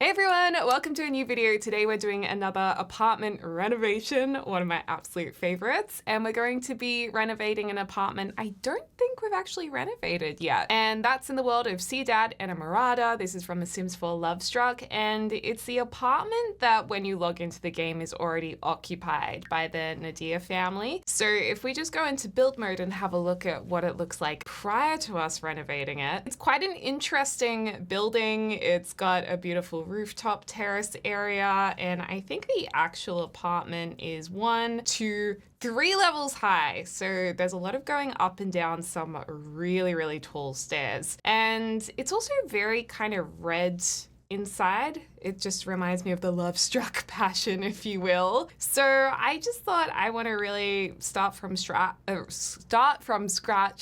Hey everyone, welcome to a new video. Today we're doing another apartment renovation, one of my absolute favorites, and we're going to be renovating an apartment I don't think we've actually renovated yet. And that's in the world of Ciudad Enamorada. This is from The Sims 4 Love Struck, and it's the apartment that when you log into the game is already occupied by the Nadia family. So if we just go into build mode and have a look at what it looks like prior to us renovating it, it's quite an interesting building. It's got a beautiful rooftop terrace area, and I think the actual apartment is 1, 2, 3 levels high. So there's a lot of going up and down some really tall stairs. And it's also very kind of red inside. It just reminds me of the Love Struck passion, if you will. So I just thought I want to really start from scratch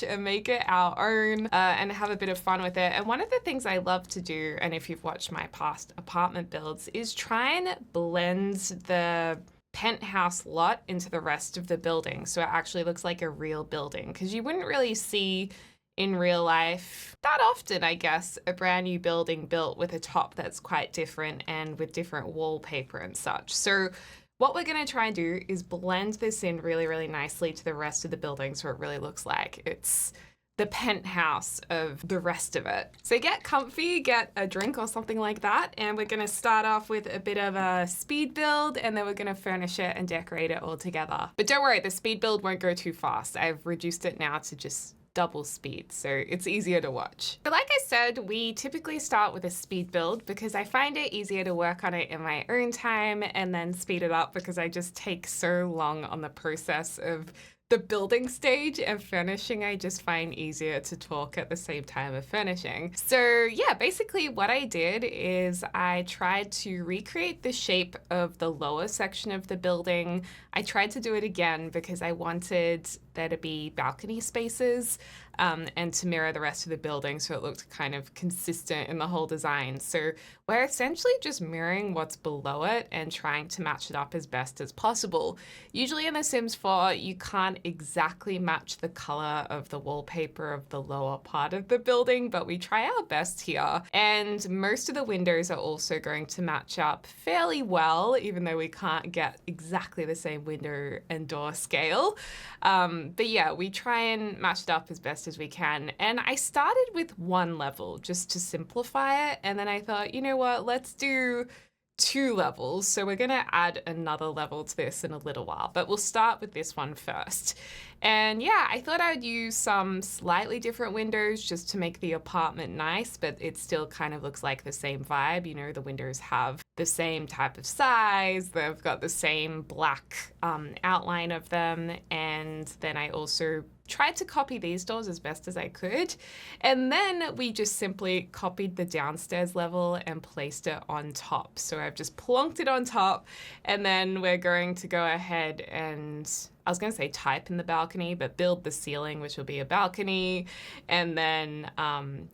and make it our own and have a bit of fun with it. And one of the things I love to do, and if you've watched my past apartment builds, is try and blend the penthouse lot into the rest of the building so it actually looks like a real building, because you wouldn't really see in real life that often, I guess, a brand new building built with a top that's quite different and with different wallpaper and such. So what we're going to try and do is blend this in really nicely to the rest of the building so it really looks like it's the penthouse of the rest of it. So get comfy, get a drink or something like that, and we're going to start off with a bit of a speed build, and then we're going to furnish it and decorate it all together. But don't worry, the speed build won't go too fast. I've reduced it now to just double speed, so it's easier to watch. But like I said, we typically start with a speed build because I find it easier to work on it in my own time and then speed it up because I just take so long on the process of the building stage, and furnishing I just find easier to talk at the same time of furnishing. So yeah, basically what I did is I tried to recreate the shape of the lower section of the building. I tried to do it again because I wanted there to be balcony spaces and to mirror the rest of the building so it looked kind of consistent in the whole design. So we're essentially just mirroring what's below it and trying to match it up as best as possible. Usually in The Sims 4, you can't exactly match the color of the wallpaper of the lower part of the building, but we try our best here. And most of the windows are also going to match up fairly well, even though we can't get exactly the same window and door scale. But yeah, we try and match it up as best as we can. And I started with 1 level just to simplify it. And then I thought, you know what, let's do 2 levels. So we're going to add another level to this in a little while, but we'll start with this one first. And yeah, I thought I'd use some slightly different windows just to make the apartment nice, but it still kind of looks like the same vibe. You know, the windows have the same type of size, they've got the same black outline of them. And then I also tried to copy these doors as best as I could. And then we just simply copied the downstairs level and placed it on top. So I've just plonked it on top, and then we're going to go ahead and, I was going to say type in the balcony, but build the ceiling, which will be a balcony, and then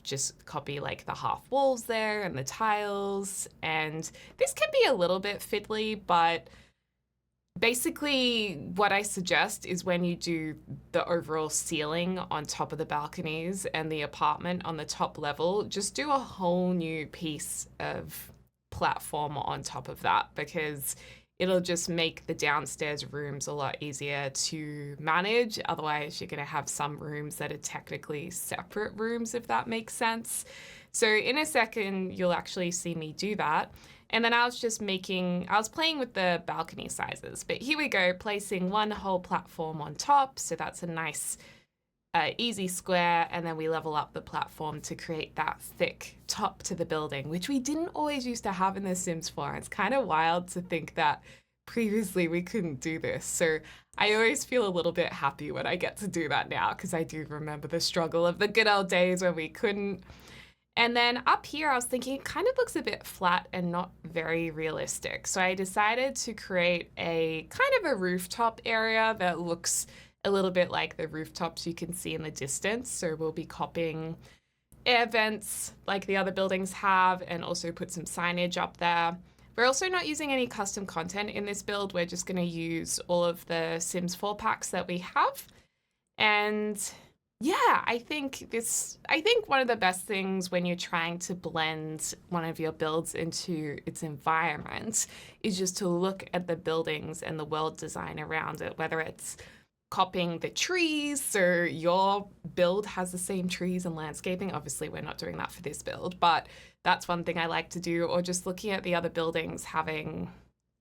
just copy like the half walls there and the tiles. And this can be a little bit fiddly, but basically what I suggest is when you do the overall ceiling on top of the balconies and the apartment on the top level, just do a whole new piece of platform on top of that, because it'll just make the downstairs rooms a lot easier to manage. Otherwise, you're going to have some rooms that are technically separate rooms, if that makes sense. So in a second, you'll actually see me do that. And then I was playing with the balcony sizes, but here we go, placing 1 whole platform on top. So that's a nice, easy square. And then we level up the platform to create that thick top to the building, which we didn't always used to have in The Sims 4. It's kind of wild to think that previously we couldn't do this. So I always feel a little bit happy when I get to do that now, because I do remember the struggle of the good old days when we couldn't. And then up here, I was thinking it kind of looks a bit flat and not very realistic. So I decided to create a kind of a rooftop area that looks a little bit like the rooftops you can see in the distance. So we'll be copying air vents like the other buildings have, and also put some signage up there. We're also not using any custom content in this build. We're just going to use all of the Sims 4 packs that we have. And Yeah, I think one of the best things when you're trying to blend one of your builds into its environment is just to look at the buildings and the world design around it, whether it's copying the trees, so your build has the same trees and landscaping. Obviously, we're not doing that for this build, but that's one thing I like to do, or just looking at the other buildings having,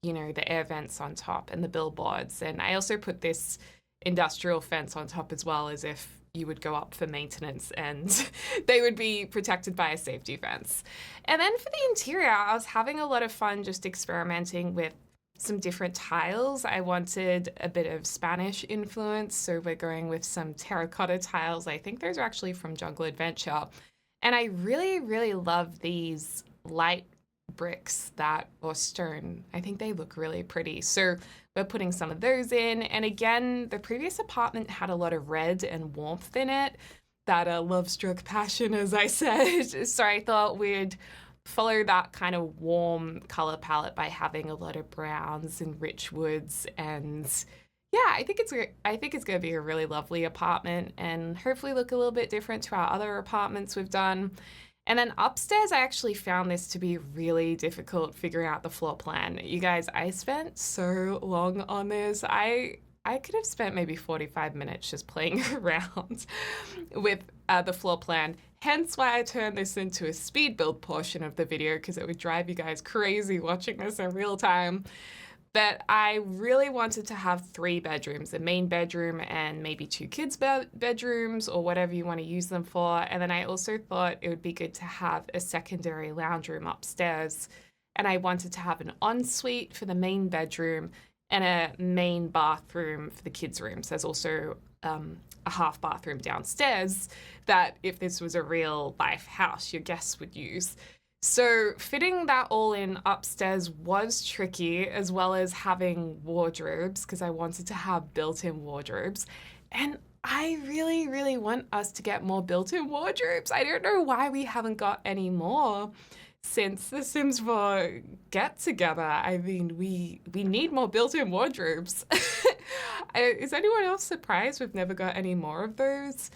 the air vents on top and the billboards. And I also put this industrial fence on top as well, as if you would go up for maintenance and they would be protected by a safety fence. And then for the interior, I was having a lot of fun just experimenting with some different tiles. I wanted a bit of Spanish influence, so we're going with some terracotta tiles. I think those are actually from Jungle Adventure. And I really, really love these light bricks or stone. I think they look really pretty. So we're putting some of those in. And again, the previous apartment had a lot of red and warmth in it. That love struck passion, as I said. So I thought we'd follow that kind of warm color palette by having a lot of browns and rich woods. And yeah, I think it's going to be a really lovely apartment and hopefully look a little bit different to our other apartments we've done. And then upstairs, I actually found this to be really difficult figuring out the floor plan. You guys, I spent so long on this. I could have spent maybe 45 minutes just playing around with the floor plan. Hence why I turned this into a speed build portion of the video, because it would drive you guys crazy watching this in real time. But I really wanted to have 3 bedrooms, a main bedroom and maybe 2 kids' bedrooms or whatever you want to use them for. And then I also thought it would be good to have a secondary lounge room upstairs. And I wanted to have an ensuite for the main bedroom and a main bathroom for the kids' rooms. There's also a half bathroom downstairs that if this was a real life house, your guests would use. So fitting that all in upstairs was tricky, as well as having wardrobes, because I wanted to have built-in wardrobes. And I really, really want us to get more built-in wardrobes. I don't know why we haven't got any more since the Sims 4 get together. I mean, we need more built-in wardrobes. Is anyone else surprised we've never got any more of those?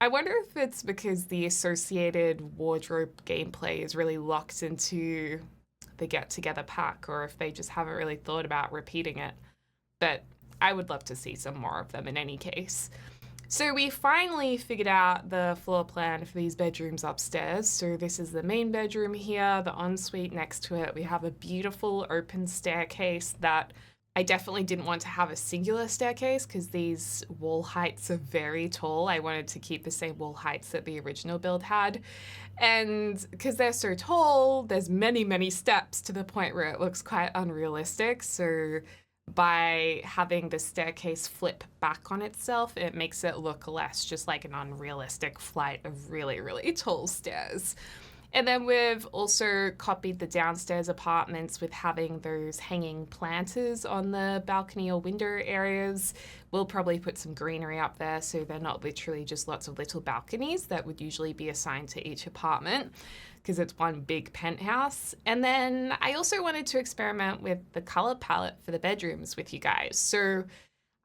I wonder if it's because the associated wardrobe gameplay is really locked into the Get Together pack, or if they just haven't really thought about repeating it. But I would love to see some more of them in any case. So we finally figured out the floor plan for these bedrooms upstairs. So this is the main bedroom here, the ensuite next to it. We have a beautiful open staircase that I definitely didn't want to have a singular staircase because these wall heights are very tall. I wanted to keep the same wall heights that the original build had. And because they're so tall, there's many, many steps to the point where it looks quite unrealistic. So by having the staircase flip back on itself, it makes it look less just like an unrealistic flight of really, really tall stairs. And then we've also copied the downstairs apartments with having those hanging planters on the balcony or window areas. We'll probably put some greenery up there so they're not literally just lots of little balconies that would usually be assigned to each apartment, because it's one big penthouse. And then I also wanted to experiment with the color palette for the bedrooms with you guys. So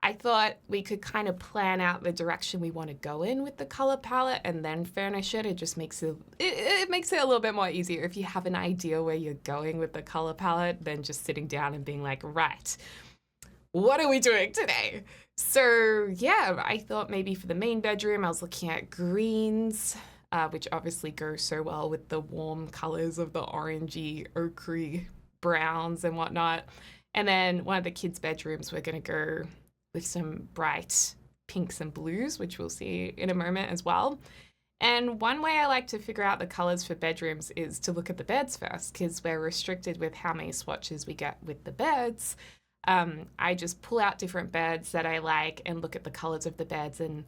I thought we could kind of plan out the direction we want to go in with the color palette and then furnish it. It just makes it makes it a little bit more easier if you have an idea where you're going with the color palette than just sitting down and being like, right, what are we doing today? So yeah, I thought maybe for the main bedroom, I was looking at greens, which obviously goes so well with the warm colors of the orangey, ochre browns and whatnot. And then one of the kids' bedrooms, we're going to go with some bright pinks and blues, which we'll see in a moment as well. And one way I like to figure out the colors for bedrooms is to look at the beds first, because we're restricted with how many swatches we get with the beds. I just pull out different beds that I like and look at the colors of the beds and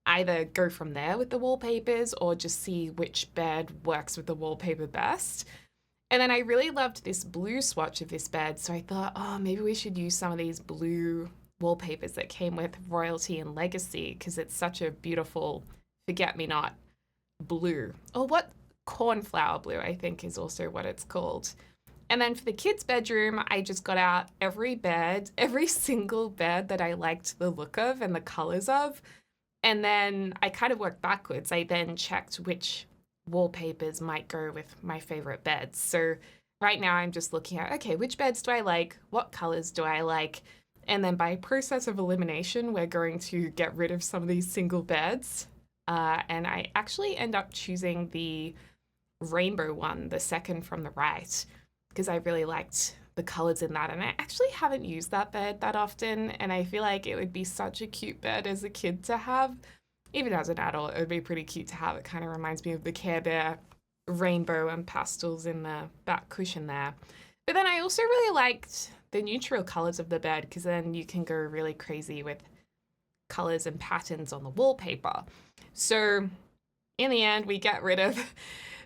either go from there with the wallpapers or just see which bed works with the wallpaper best. And then I really loved this blue swatch of this bed, so I thought, oh, maybe we should use some of these blue wallpapers that came with Royalty and Legacy, because it's such a beautiful forget-me-not blue. Or what? Cornflower blue, I think, is also what it's called. And then for the kids' bedroom, I just got out every single bed that I liked the look of and the colors of. And then I kind of worked backwards. I then checked which wallpapers might go with my favorite beds. So right now I'm just looking at, okay, which beds do I like? What colors do I like? And then by process of elimination, we're going to get rid of some of these single beds. And I actually end up choosing the rainbow one, the second from the right, because I really liked the colors in that. And I actually haven't used that bed that often. And I feel like it would be such a cute bed as a kid to have. Even as an adult, it would be pretty cute to have. It kind of reminds me of the Care Bear rainbow and pastels in the back cushion there. But then I also really liked the neutral colors of the bed, because then you can go really crazy with colors and patterns on the wallpaper. So in the end, we get rid of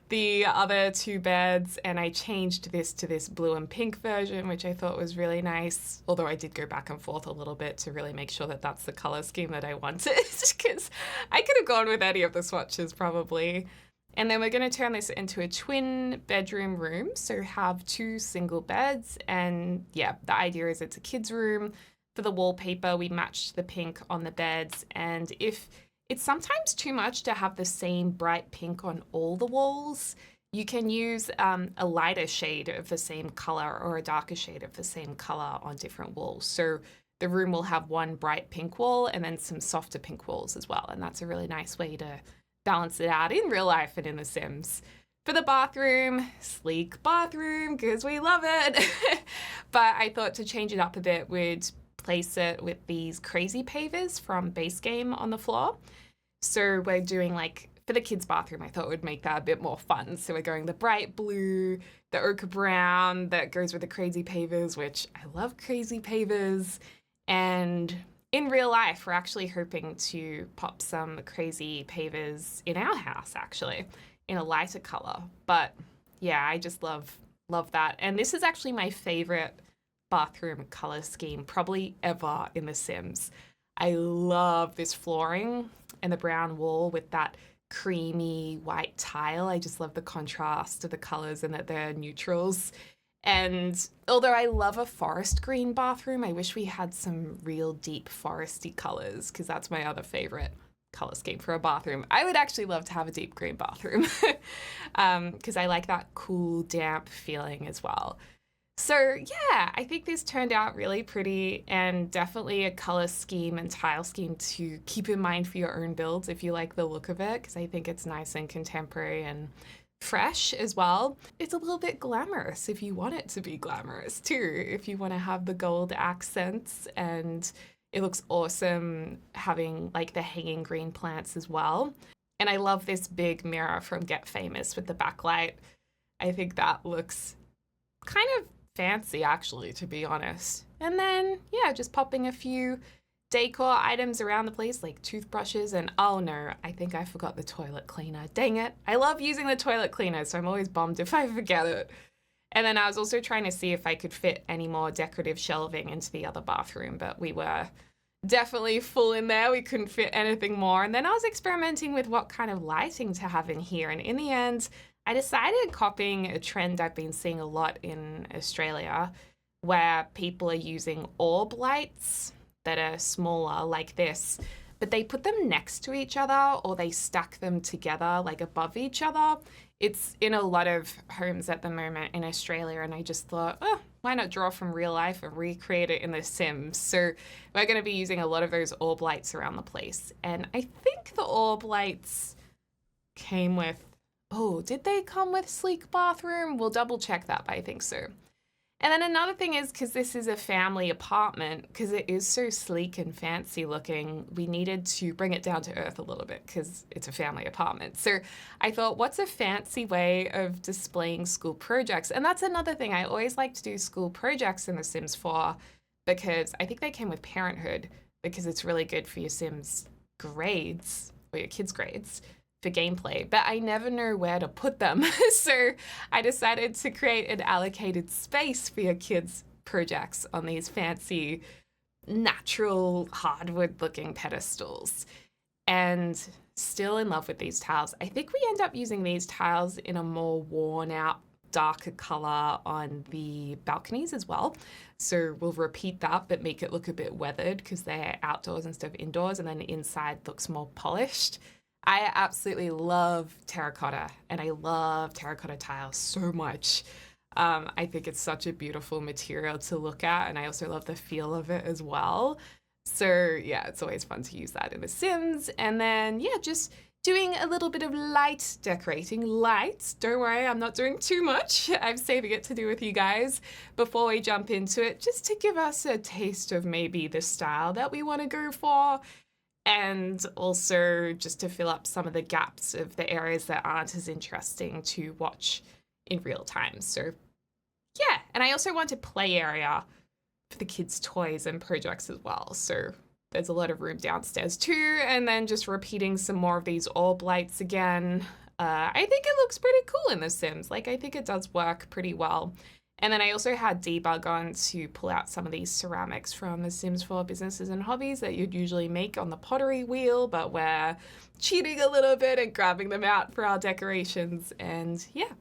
the other two beds, and I changed this to this blue and pink version, which I thought was really nice. Although I did go back and forth a little bit to really make sure that that's the color scheme that I wanted, because I could have gone with any of the swatches probably. And then we're going to turn this into a twin bedroom room, so have two single beds. And yeah, the idea is it's a kid's room. For the wallpaper, we matched the pink on the beds, and if it's sometimes too much to have the same bright pink on all the walls, you can use a lighter shade of the same color or a darker shade of the same color on different walls. So the room will have one bright pink wall and then some softer pink walls as well. And that's a really nice way to balance it out in real life and in The Sims. For the bathroom, sleek bathroom, because we love it. But I thought to change it up a bit, we'd place it with these crazy pavers from Base Game on the floor. So we're doing, like, for the kids' bathroom, I thought it would make that a bit more fun. So we're going the bright blue, the ochre brown that goes with the crazy pavers, which I love crazy pavers. And in real life, we're actually hoping to pop some crazy pavers in our house, actually, in a lighter color. But yeah, I just love that. And this is actually my favorite bathroom color scheme probably ever in The Sims. I love this flooring and the brown wall with that creamy white tile. I just love the contrast of the colors and that they're neutrals. And although I love a forest green bathroom, I wish we had some real deep foresty colors, because that's my other favorite color scheme for a bathroom. I would actually love to have a deep green bathroom, because I like that cool, damp feeling as well. So yeah, I think this turned out really pretty, and definitely a color scheme and tile scheme to keep in mind for your own builds if you like the look of it, because I think it's nice and contemporary and fresh as well. It's a little bit glamorous if you want it to be glamorous too, if you want to have the gold accents, and it looks awesome having like the hanging green plants as well. And I love this big mirror from Get Famous with the backlight. I think that looks kind of fancy, actually, to be honest. And then, yeah, just popping a few decor items around the place, like toothbrushes, and oh no, I think I forgot the toilet cleaner. Dang it. I love using the toilet cleaner, so I'm always bummed if I forget it. And then I was also trying to see if I could fit any more decorative shelving into the other bathroom, but we were definitely full in there. We couldn't fit anything more. And then I was experimenting with what kind of lighting to have in here. And in the end, I decided copying a trend I've been seeing a lot in Australia, where people are using orb lights that are smaller like this, but they put them next to each other or they stack them together like above each other. It's in a lot of homes at the moment in Australia, and I just thought, oh, why not draw from real life and recreate it in The Sims? So we're going to be using a lot of those orb lights around the place. And I think the orb lights came with, oh, did they come with sleek bathroom? We'll double check that, but I think so. And then another thing is, because this is a family apartment, because it is so sleek and fancy looking, we needed to bring it down to earth a little bit because it's a family apartment. So I thought, what's a fancy way of displaying school projects? And that's another thing. I always like to do school projects in The Sims 4 because I think they came with Parenthood, because it's really good for your Sims grades or your kids' grades for gameplay, but I never know where to put them. So I decided to create an allocated space for your kids' projects on these fancy, natural, hardwood looking pedestals. And still in love with these tiles. I think we end up using these tiles in a more worn out darker color on the balconies as well. So we'll repeat that, but make it look a bit weathered because they're outdoors instead of indoors, and then the inside looks more polished. I absolutely love terracotta, and I love terracotta tiles so much. I think it's such a beautiful material to look at, and I also love the feel of it as well. So yeah, it's always fun to use that in The Sims. And then yeah, just doing a little bit of light decorating. Lights, don't worry, I'm not doing too much. I'm saving it to do with you guys before we jump into it, just to give us a taste of maybe the style that we want to go for, and also just to fill up some of the gaps of the areas that aren't as interesting to watch in real time. So yeah, and I also want a play area for the kids' toys and projects as well. So there's a lot of room downstairs too, and then just repeating some more of these orb lights again. I think it looks pretty cool in The Sims. Like, I think it does work pretty well. And then I also had debug on to pull out some of these ceramics from The Sims 4 Businesses and Hobbies that you'd usually make on the pottery wheel, but we're cheating a little bit and grabbing them out for our decorations. And yeah,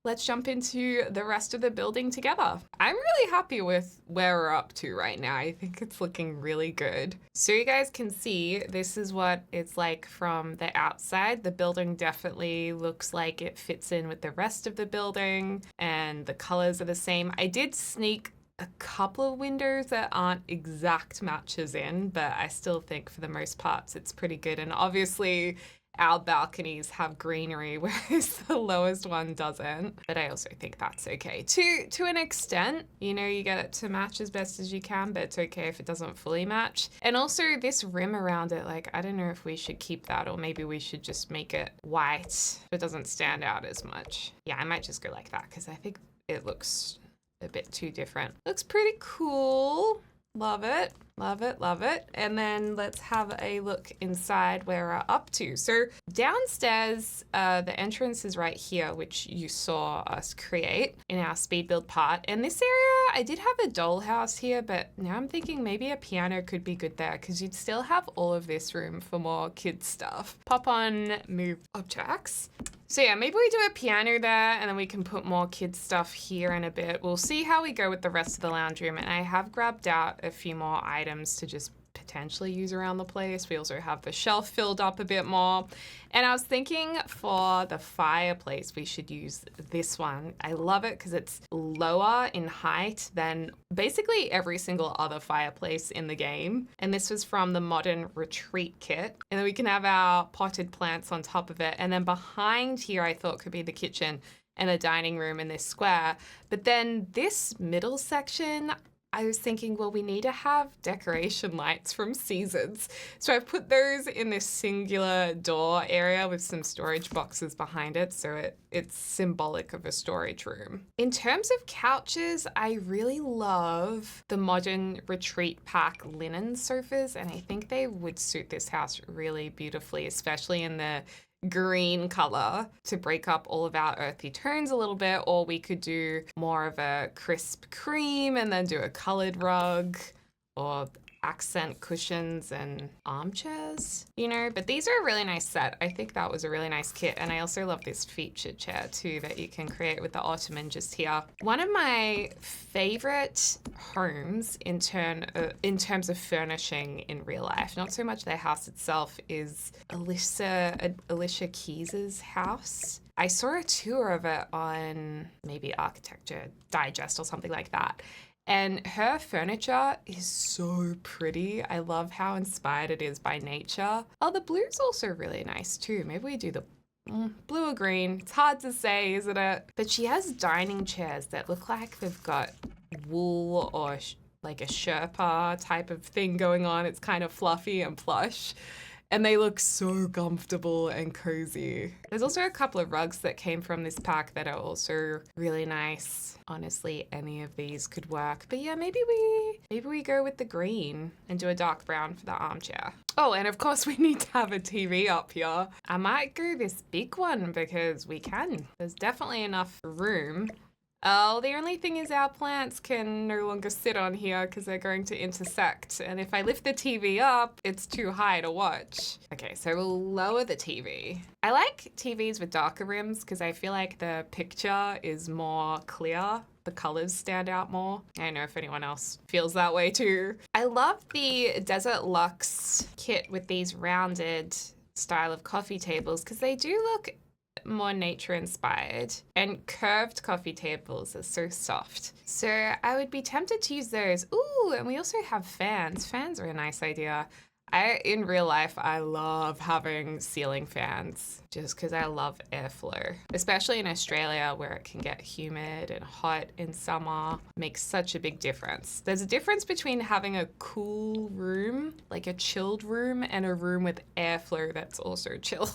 let's jump into the rest of the building together. I'm really happy with where we're up to right now. I think it's looking really good. So you guys can see, this is what it's like from the outside. The building definitely looks like it fits in with the rest of the building, and the colors are the same. I did sneak a couple of windows that aren't exact matches in, but I still think for the most parts it's pretty good. And obviously our balconies have greenery, whereas the lowest one doesn't. But I also think that's okay. To an extent, you know, you get it to match as best as you can, but it's okay if it doesn't fully match. And also this rim around it, like, I don't know if we should keep that, or maybe we should just make it white so it doesn't stand out as much. Yeah, I might just go like that because I think it looks a bit too different. Looks pretty cool. Love it, love it, love it. And then let's have a look inside where we're up to. So downstairs, the entrance is right here, which you saw us create in our speed build part. And this area, I did have a dollhouse here, but now I'm thinking maybe a piano could be good there because you'd still have all of this room for more kids stuff. Pop on move objects. So yeah, maybe we do a piano there, and then we can put more kids stuff here in a bit. We'll see how we go with the rest of the lounge room, and I have grabbed out a few more items to just potentially use around the place. We also have the shelf filled up a bit more. And I was thinking for the fireplace, we should use this one. I love it because it's lower in height than basically every single other fireplace in the game. And this was from the Modern Retreat kit. And then we can have our potted plants on top of it. And then behind here, I thought could be the kitchen and the dining room in this square. But then this middle section, I was thinking, well, we need to have decoration lights from Seasons. So I've put those in this singular door area with some storage boxes behind it. So it's symbolic of a storage room. In terms of couches, I really love the Modern Retreat Pack linen sofas. And I think they would suit this house really beautifully, especially in the green color to break up all of our earthy tones a little bit, or we could do more of a crisp cream and then do a colored rug, or accent cushions and armchairs, you know, but these are a really nice set. I think that was a really nice kit. And I also love this featured chair too that you can create with the ottoman just here. One of my favorite homes in terms of furnishing in real life, not so much their house itself, is Alicia Keys's house. I saw a tour of it on maybe Architecture Digest or something like that. And her furniture is so pretty. I love how inspired it is by nature. Oh, the blue's also really nice too. Maybe we do the blue or green. It's hard to say, isn't it? But she has dining chairs that look like they've got wool or like a Sherpa type of thing going on. It's kind of fluffy and plush. And they look so comfortable and cozy. There's also a couple of rugs that came from this pack that are also really nice. Honestly, any of these could work. But yeah, maybe we go with the green and do a dark brown for the armchair. Oh, and of course we need to have a TV up here. I might go this big one because we can. There's definitely enough room Oh, the only thing is our plants can no longer sit on here because they're going to intersect. And if I lift the TV up, it's too high to watch. Okay, so we'll lower the TV. I like TVs with darker rims because I feel like the picture is more clear. The colors stand out more. I don't know if anyone else feels that way too. I love the Desert Luxe kit with these rounded style of coffee tables because they do look more nature inspired, and curved coffee tables are so soft. So I would be tempted to use those. Ooh, and we also have fans. Fans are a nice idea. In real life, I love having ceiling fans just because I love airflow, especially in Australia where it can get humid and hot in summer. Makes such a big difference. There's a difference between having a cool room, like a chilled room, and a room with airflow that's also chilled.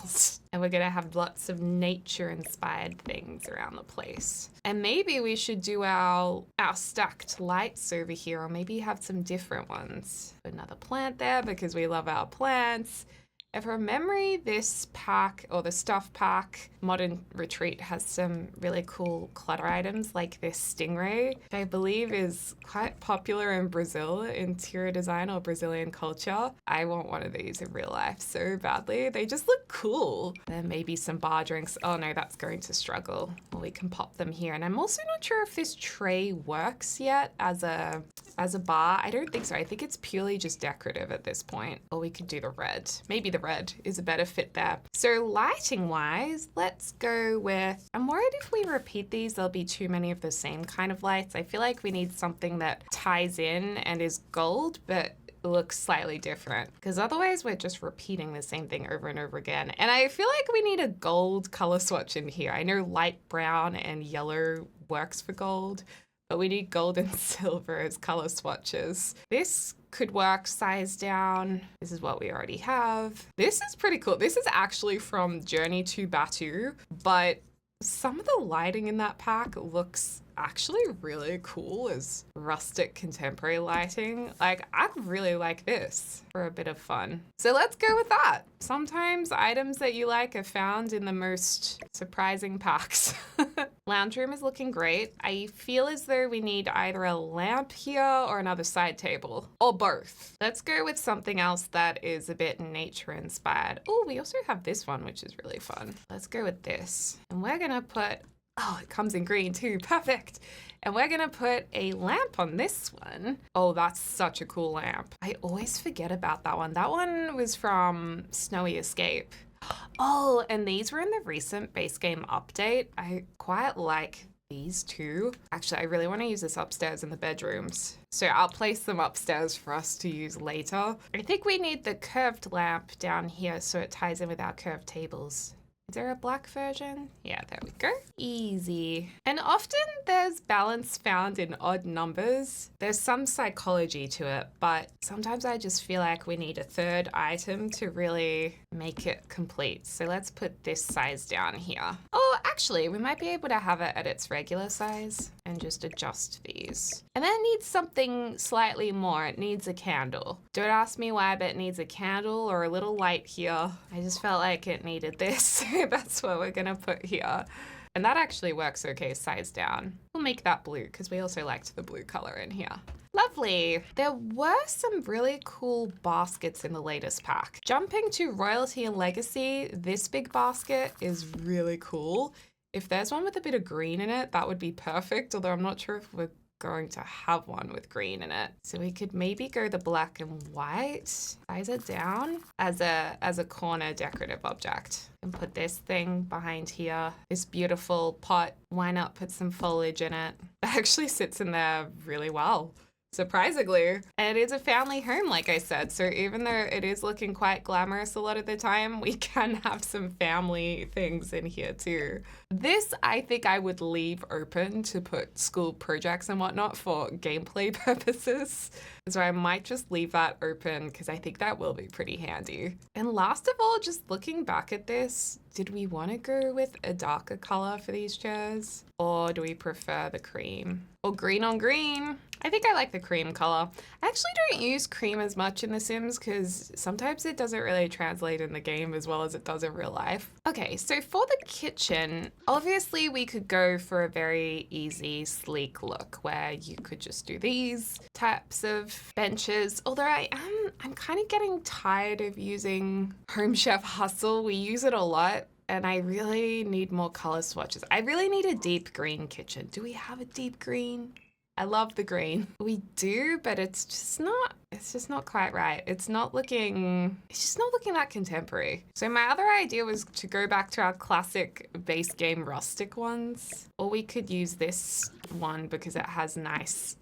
And we're gonna have lots of nature-inspired things around the place. And maybe we should do our stacked lights over here, or maybe have some different ones. Another plant there because we love our plants. And from memory, this pack, or the stuff pack, Modern Retreat, has some really cool clutter items like this stingray, which I believe is quite popular in Brazil, interior design or Brazilian culture. I want one of these in real life so badly. They just look cool. Then maybe some bar drinks. Oh no, that's going to struggle. Well, we can pop them here. And I'm also not sure if this tray works yet as a bar. I don't think so. I think it's purely just decorative at this point. Or we could do the red. Maybe the red is a better fit there. So lighting wise, let's go with, I'm worried if we repeat these, there'll be too many of the same kind of lights. I feel like we need something that ties in and is gold, but looks slightly different, because otherwise we're just repeating the same thing over and over again. And I feel like we need a gold color swatch in here. I know light brown and yellow works for gold, but we need gold and silver as color swatches. This could work size down. This is what we already have. This is pretty cool. This is actually from Journey to Batu, but some of the lighting in that pack looks actually really cool as rustic contemporary lighting. Like, I really like this for a bit of fun. So let's go with that. Sometimes items that you like are found in the most surprising packs. Lounge room is looking great. I feel as though we need either a lamp here or another side table, or both. Let's go with something else that is a bit nature inspired. Oh, we also have this one, which is really fun. Let's go with this. And we're gonna put, oh, it comes in green too, perfect. And we're gonna put a lamp on this one. Oh, that's such a cool lamp. I always forget about that one. That one was from Snowy Escape. Oh, and these were in the recent base game update. I quite like these two. Actually, I really want to use this upstairs in the bedrooms. So I'll place them upstairs for us to use later. I think we need the curved lamp down here so it ties in with our curved tables. Is there a black version? Yeah, there we go. Easy. And often there's balance found in odd numbers. There's some psychology to it, but sometimes I just feel like we need a third item to really make it complete. So let's put this size down here. Oh, actually, we might be able to have it at its regular size and just adjust these. And then it needs something slightly more. It needs a candle. Don't ask me why, but it needs a candle or a little light here. I just felt like it needed this. That's what we're gonna put here. And that actually works okay, size down. We'll make that blue because we also liked the blue color in here. Lovely. There were some really cool baskets in the latest pack. Jumping to Royalty and Legacy, this big basket is really cool. If there's one with a bit of green in it, that would be perfect, although I'm not sure if we're going to have one with green in it. So we could maybe go the black and white, size it down as a corner decorative object. And put this thing behind here, this beautiful pot. Why not put some foliage in it? It actually sits in there really well, surprisingly. And it is a family home, like I said. So even though it is looking quite glamorous a lot of the time, we can have some family things in here too. This, I think I would leave open to put school projects and whatnot for gameplay purposes. So I might just leave that open because I think that will be pretty handy. And last of all, just looking back at this, did we want to go with a darker color for these chairs? Or do we prefer the cream? Or green on green? I think I like the cream color. I actually don't use cream as much in The Sims because sometimes it doesn't really translate in the game as well as it does in real life. Okay, so for the kitchen, obviously we could go for a very easy, sleek look where you could just do these types of benches. Although I'm kind of getting tired of using Home Chef Hustle. We use it a lot. And I really need more color swatches. I really need a deep green kitchen. Do we have a deep green? I love the green. We do, but it's just not quite right. It's just not looking that contemporary. So my other idea was to go back to our classic base game rustic ones. Or we could use this one because it has nice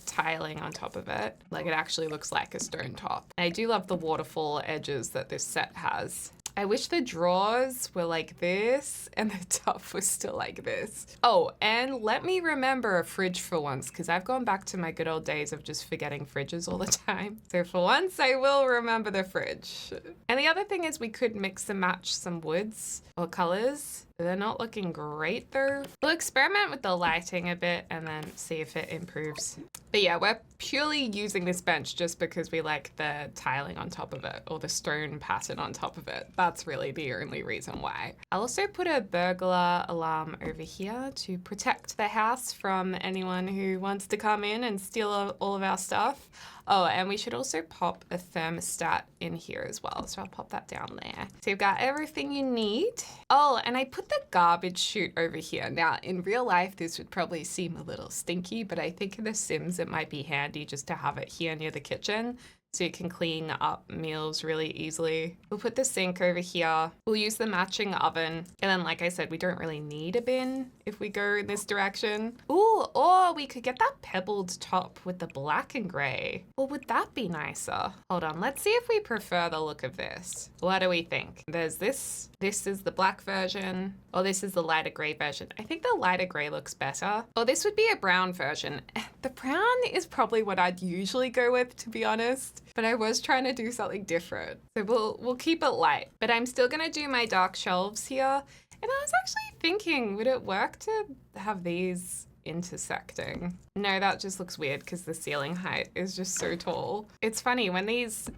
tiling on top of it. Like it actually looks like a stone top. I do love the waterfall edges that this set has. I wish the drawers were like this and the top was still like this. Oh, and let me remember a fridge for once because I've gone back to my good old days of just forgetting fridges all the time. So for once, I will remember the fridge. And the other thing is we could mix and match some woods or colors. They're not looking great though. We'll experiment with the lighting a bit and then see if it improves. But yeah, we're purely using this bench just because we like the tiling on top of it or the stone pattern on top of it. That's really the only reason why. I'll also put a burglar alarm over here to protect the house from anyone who wants to come in and steal all of our stuff. Oh, and we should also pop a thermostat in here as well. So I'll pop that down there. So you've got everything you need. Oh, and I put the garbage chute over here. Now, in real life, this would probably seem a little stinky, but I think in The Sims, it might be handy just to have it here near the kitchen so you can clean up meals really easily. We'll put the sink over here. We'll use the matching oven. And then, like I said, we don't really need a bin if we go in this direction. Ooh, or we could get that pebbled top with the black and gray. Or would that be nicer? Hold on, let's see if we prefer the look of this. What do we think? There's this. This is the black version. Or this is the lighter gray version. I think the lighter gray looks better. Or this would be a brown version. The brown is probably what I'd usually go with, to be honest. But I was trying to do something different. So we'll keep it light. But I'm still gonna do my dark shelves here. And I was actually thinking, would it work to have these intersecting? No, that just looks weird because the ceiling height is just so tall. It's funny, when these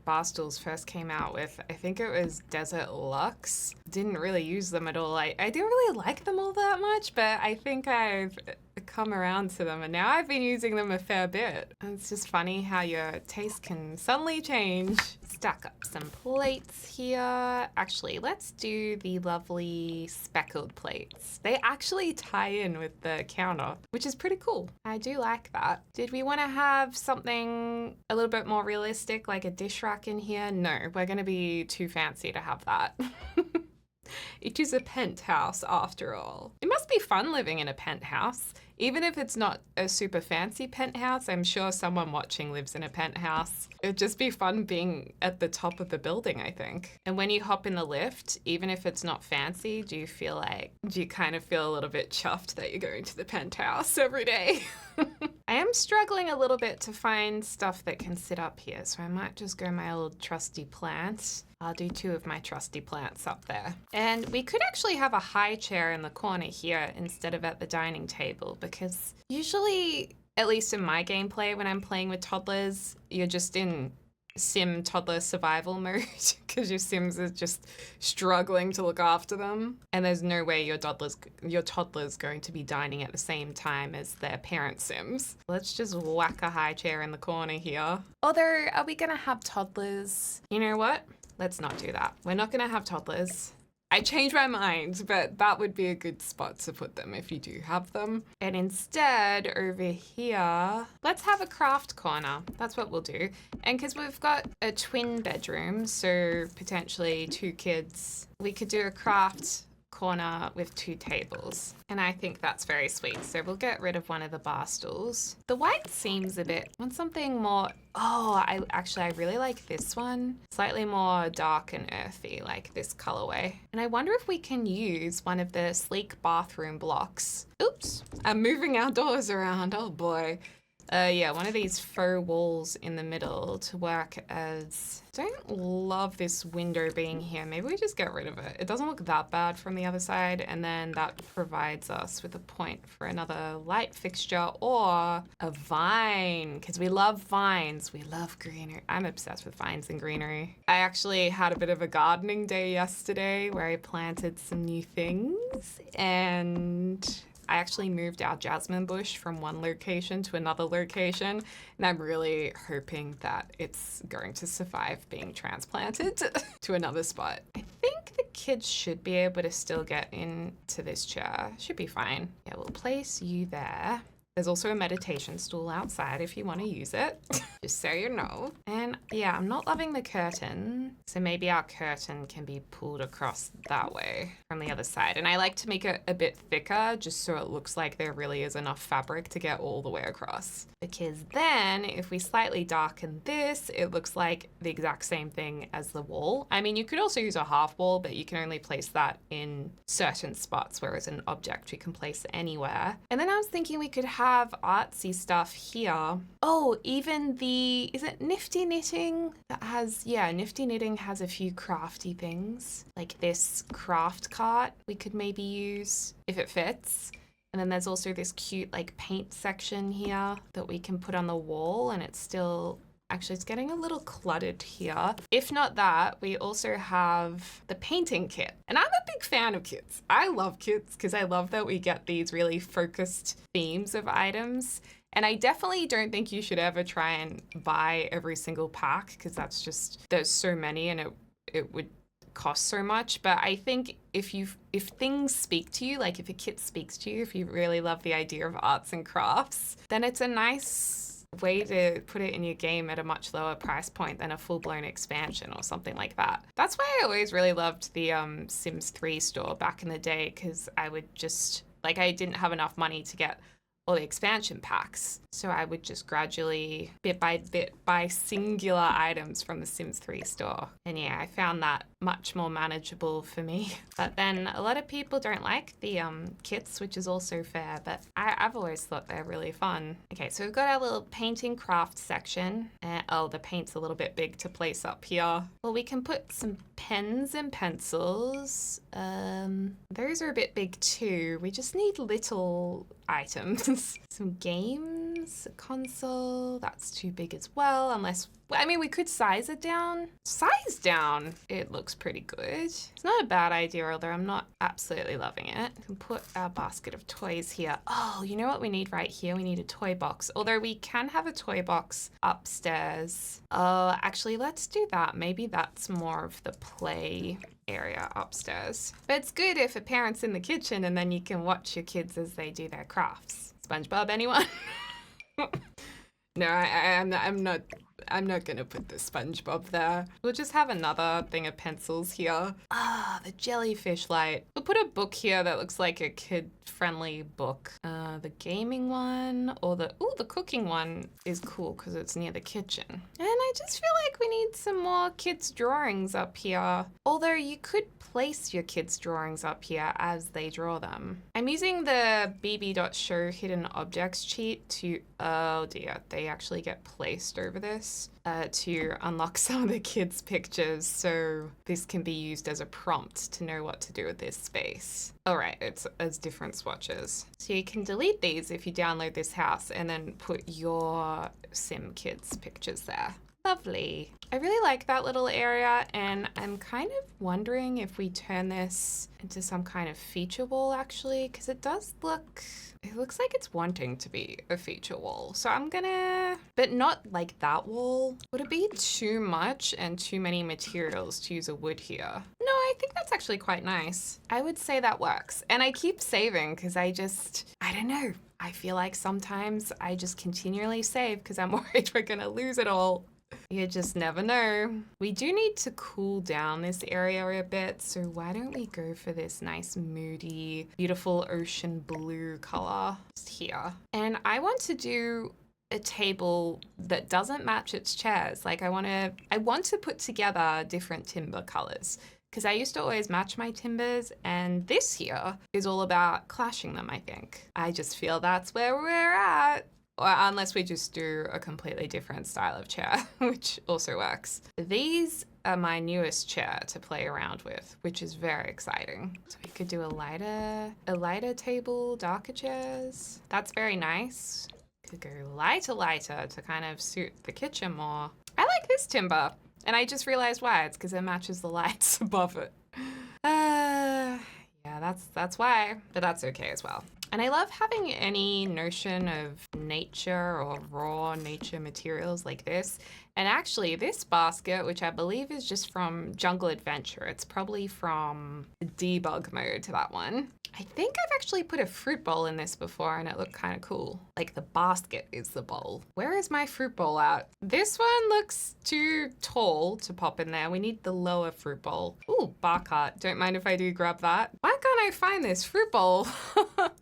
bar stools first came out with, I think it was Desert Luxe, didn't really use them at all. I didn't really like them all that much, but I think I've come around to them and now I've been using them a fair bit. And it's just funny how your taste can suddenly change. Stack up some plates here. Actually, let's do the lovely speckled plates. They actually tie in with the counter, which is pretty cool. I do like that. Did we want to have something a little bit more realistic, like a dish rack in here? No, we're going to be too fancy to have that. It is a penthouse after all. It must be fun living in a penthouse. Even if it's not a super fancy penthouse, I'm sure someone watching lives in a penthouse. It'd just be fun being at the top of the building, I think. And when you hop in the lift, even if it's not fancy, do you kind of feel a little bit chuffed that you're going to the penthouse every day? I am struggling a little bit to find stuff that can sit up here, so I might just go my old trusty plant. I'll do 2 of my trusty plants up there. And we could actually have a high chair in the corner here instead of at the dining table, because usually, at least in my gameplay, when I'm playing with toddlers, you're just in sim toddler survival mode because your sims are just struggling to look after them, and there's no way your toddler's going to be dining at the same time as their parent sims. Let's just whack a high chair in the corner here. Although, are we gonna have toddlers? You know what? Let's not do that. We're not gonna have toddlers. I changed my mind, but that would be a good spot to put them if you do have them. And instead, over here, let's have a craft corner. That's what we'll do. And because we've got a twin bedroom, so potentially 2 kids, we could do a craft corner with 2 tables. And I think that's very sweet. So we'll get rid of one of the bar stools. The white seems a bit, want something more, I really like this one. Slightly more dark and earthy, like this colorway. And I wonder if we can use one of the sleek bathroom blocks. Oops, I'm moving our doors around, oh boy. Yeah, one of these faux walls in the middle to work as... Don't love this window being here. Maybe we just get rid of it. It doesn't look that bad from the other side, and then that provides us with a point for another light fixture or a vine, because we love vines. We love greenery. I'm obsessed with vines and greenery. I actually had a bit of a gardening day yesterday where I planted some new things, and I actually moved our jasmine bush from one location to another location, and I'm really hoping that it's going to survive being transplanted to another spot. I think the kids should be able to still get into this chair. Should be fine. Yeah, we'll place you there. There's also a meditation stool outside if you want to use it, just so you know. And yeah, I'm not loving the curtain, so maybe our curtain can be pulled across that way from the other side. And I like to make it a bit thicker just so it looks like there really is enough fabric to get all the way across. Because then if we slightly darken this, it looks like the exact same thing as the wall. I mean, you could also use a half wall, but you can only place that in certain spots, whereas an object we can place anywhere. And then I was thinking we could have artsy stuff here. Oh, even is it Nifty Knitting? That has, yeah, Nifty Knitting has a few crafty things. Like this craft cart we could maybe use if it fits. And then there's also this cute like paint section here that we can put on the wall, and it's still... Actually, it's getting a little cluttered here. If not that, we also have the painting kit. And I'm a big fan of kits. I love kits because I love that we get these really focused themes of items. And I definitely don't think you should ever try and buy every single pack because that's just, there's so many and it would cost so much. But I think if things speak to you, like if a kit speaks to you, if you really love the idea of arts and crafts, then it's a nice way to put it in your game at a much lower price point than a full-blown expansion or something like that. That's why I always really loved the Sims 3 store back in the day, because I would just, like, I didn't have enough money to get all the expansion packs. So I would just gradually, bit by bit, buy singular items from the Sims 3 store. And yeah, I found that much more manageable for me. But then a lot of people don't like the kits, which is also fair, but I've always thought they're really fun. Okay, so we've got our little painting craft section. Oh, the paint's a little bit big to place up here. Well, we can put some pens and pencils. Those are a bit big too. We just need little items. Some games, a console, that's too big as well, unless, I mean, we could size it down. Size down, it looks pretty good. It's not a bad idea, although I'm not absolutely loving it. We can put our basket of toys here. Oh, you know what we need right here? We need a toy box, although we can have a toy box upstairs. Actually, let's do that. Maybe that's more of the play area upstairs. But it's good if a parent's in the kitchen and then you can watch your kids as they do their crafts. SpongeBob, anyone? No, I'm not gonna put the SpongeBob there. We'll just have another thing of pencils here. Ah, the jellyfish light. We'll put a book here that looks like a kid-friendly book. The gaming one or the cooking one is cool because it's near the kitchen. And I just feel like we need some more kids' drawings up here. Although you could place your kids' drawings up here as they draw them. I'm using the bb.show hidden objects cheat to, oh dear, they actually get placed over this to unlock some of the kids' pictures, so this can be used as a prompt to know what to do with this space. All right, it's as different swatches. So you can delete these if you download this house and then put your Sim kids' pictures there. Lovely. I really like that little area, and I'm kind of wondering if we turn this into some kind of feature wall actually, because it looks like it's wanting to be a feature wall. So I'm gonna, but not like that wall. Would it be too much and too many materials to use a wood here? No, I think that's actually quite nice. I would say that works. And I keep saving because I don't know. I feel like sometimes I just continually save because I'm worried we're gonna lose it all. You just never know. We do need to cool down this area a bit, so why don't we go for this nice moody, beautiful ocean blue color just here. And I want to do a table that doesn't match its chairs. Like I want to put together different timber colors, because I used to always match my timbers, and this here is all about clashing them, I think. I just feel that's where we're at. Or unless we just do a completely different style of chair, which also works. These are my newest chair to play around with, which is very exciting. So we could do a lighter table, darker chairs. That's very nice. Could go lighter to kind of suit the kitchen more. I like this timber, and I just realized why. It's because it matches the lights above it. Yeah, that's why, but that's okay as well. And I love having any notion of nature or raw nature materials like this. And actually this basket, which I believe is just from Jungle Adventure, it's probably from debug mode, that one. I think I've actually put a fruit bowl in this before and it looked kind of cool. Like the basket is the bowl. Where is my fruit bowl at? This one looks too tall to pop in there. We need the lower fruit bowl. Ooh, bar cart. Don't mind if I do grab that. Why can't I find this fruit bowl?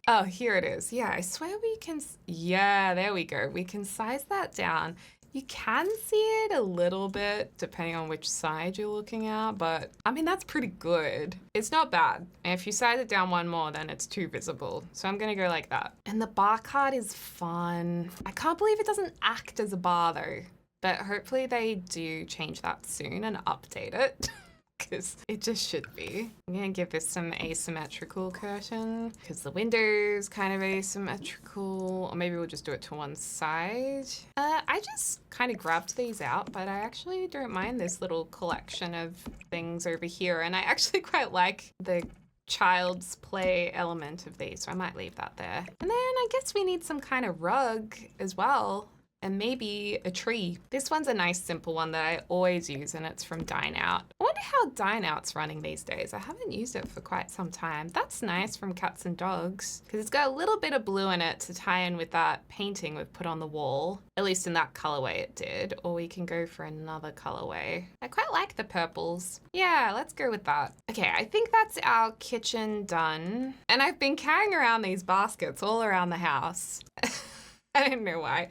Oh, here it is. Yeah, I swear we can, yeah, there we go. We can size that down. You can see it a little bit depending on which side you're looking at, but I mean, that's pretty good. It's not bad. And if you size it down one more, then it's too visible. So I'm gonna go like that. And the bar cart is fun. I can't believe it doesn't act as a bar though, but hopefully they do change that soon and update it. Because it just should be. I'm gonna give this some asymmetrical curtain because the window's kind of asymmetrical, or maybe we'll just do it to one side. I just kind of grabbed these out, but I actually don't mind this little collection of things over here, and I actually quite like the child's play element of these, so I might leave that there. And then I guess we need some kind of rug as well. And maybe a tree. This one's a nice simple one that I always use, and it's from Dine Out. I wonder how Dine Out's running these days. I haven't used it for quite some time. That's nice from Cats and Dogs because it's got a little bit of blue in it to tie in with that painting we've put on the wall. At least in that colorway it did. Or we can go for another colorway. I quite like the purples. Yeah, let's go with that. Okay, I think that's our kitchen done. And I've been carrying around these baskets all around the house. I don't know why.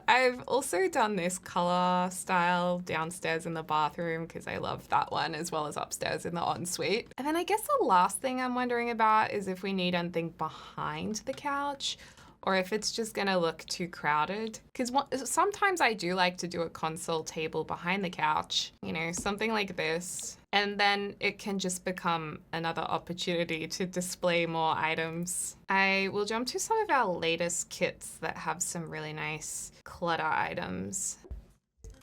I've also done this color style downstairs in the bathroom because I love that one, as well as upstairs in the ensuite. And then I guess the last thing I'm wondering about is if we need anything behind the couch or if it's just gonna look too crowded. Because sometimes I do like to do a console table behind the couch, you know, something like this. And then it can just become another opportunity to display more items. I will jump to some of our latest kits that have some really nice clutter items.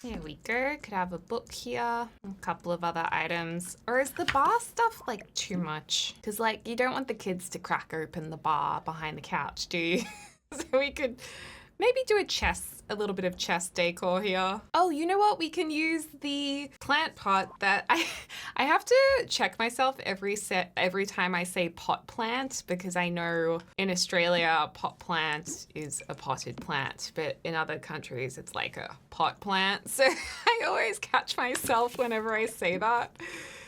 There we go. Could have a book here, a couple of other items. Or is the bar stuff like too much? Because like you don't want the kids to crack open the bar behind the couch, do you? So we could maybe do a little bit of chest decor here. Oh, you know what? We can use the plant pot that I have to check myself every time I say pot plant, because I know in Australia, pot plant is a potted plant, but in other countries, it's like a pot plant. So I always catch myself whenever I say that.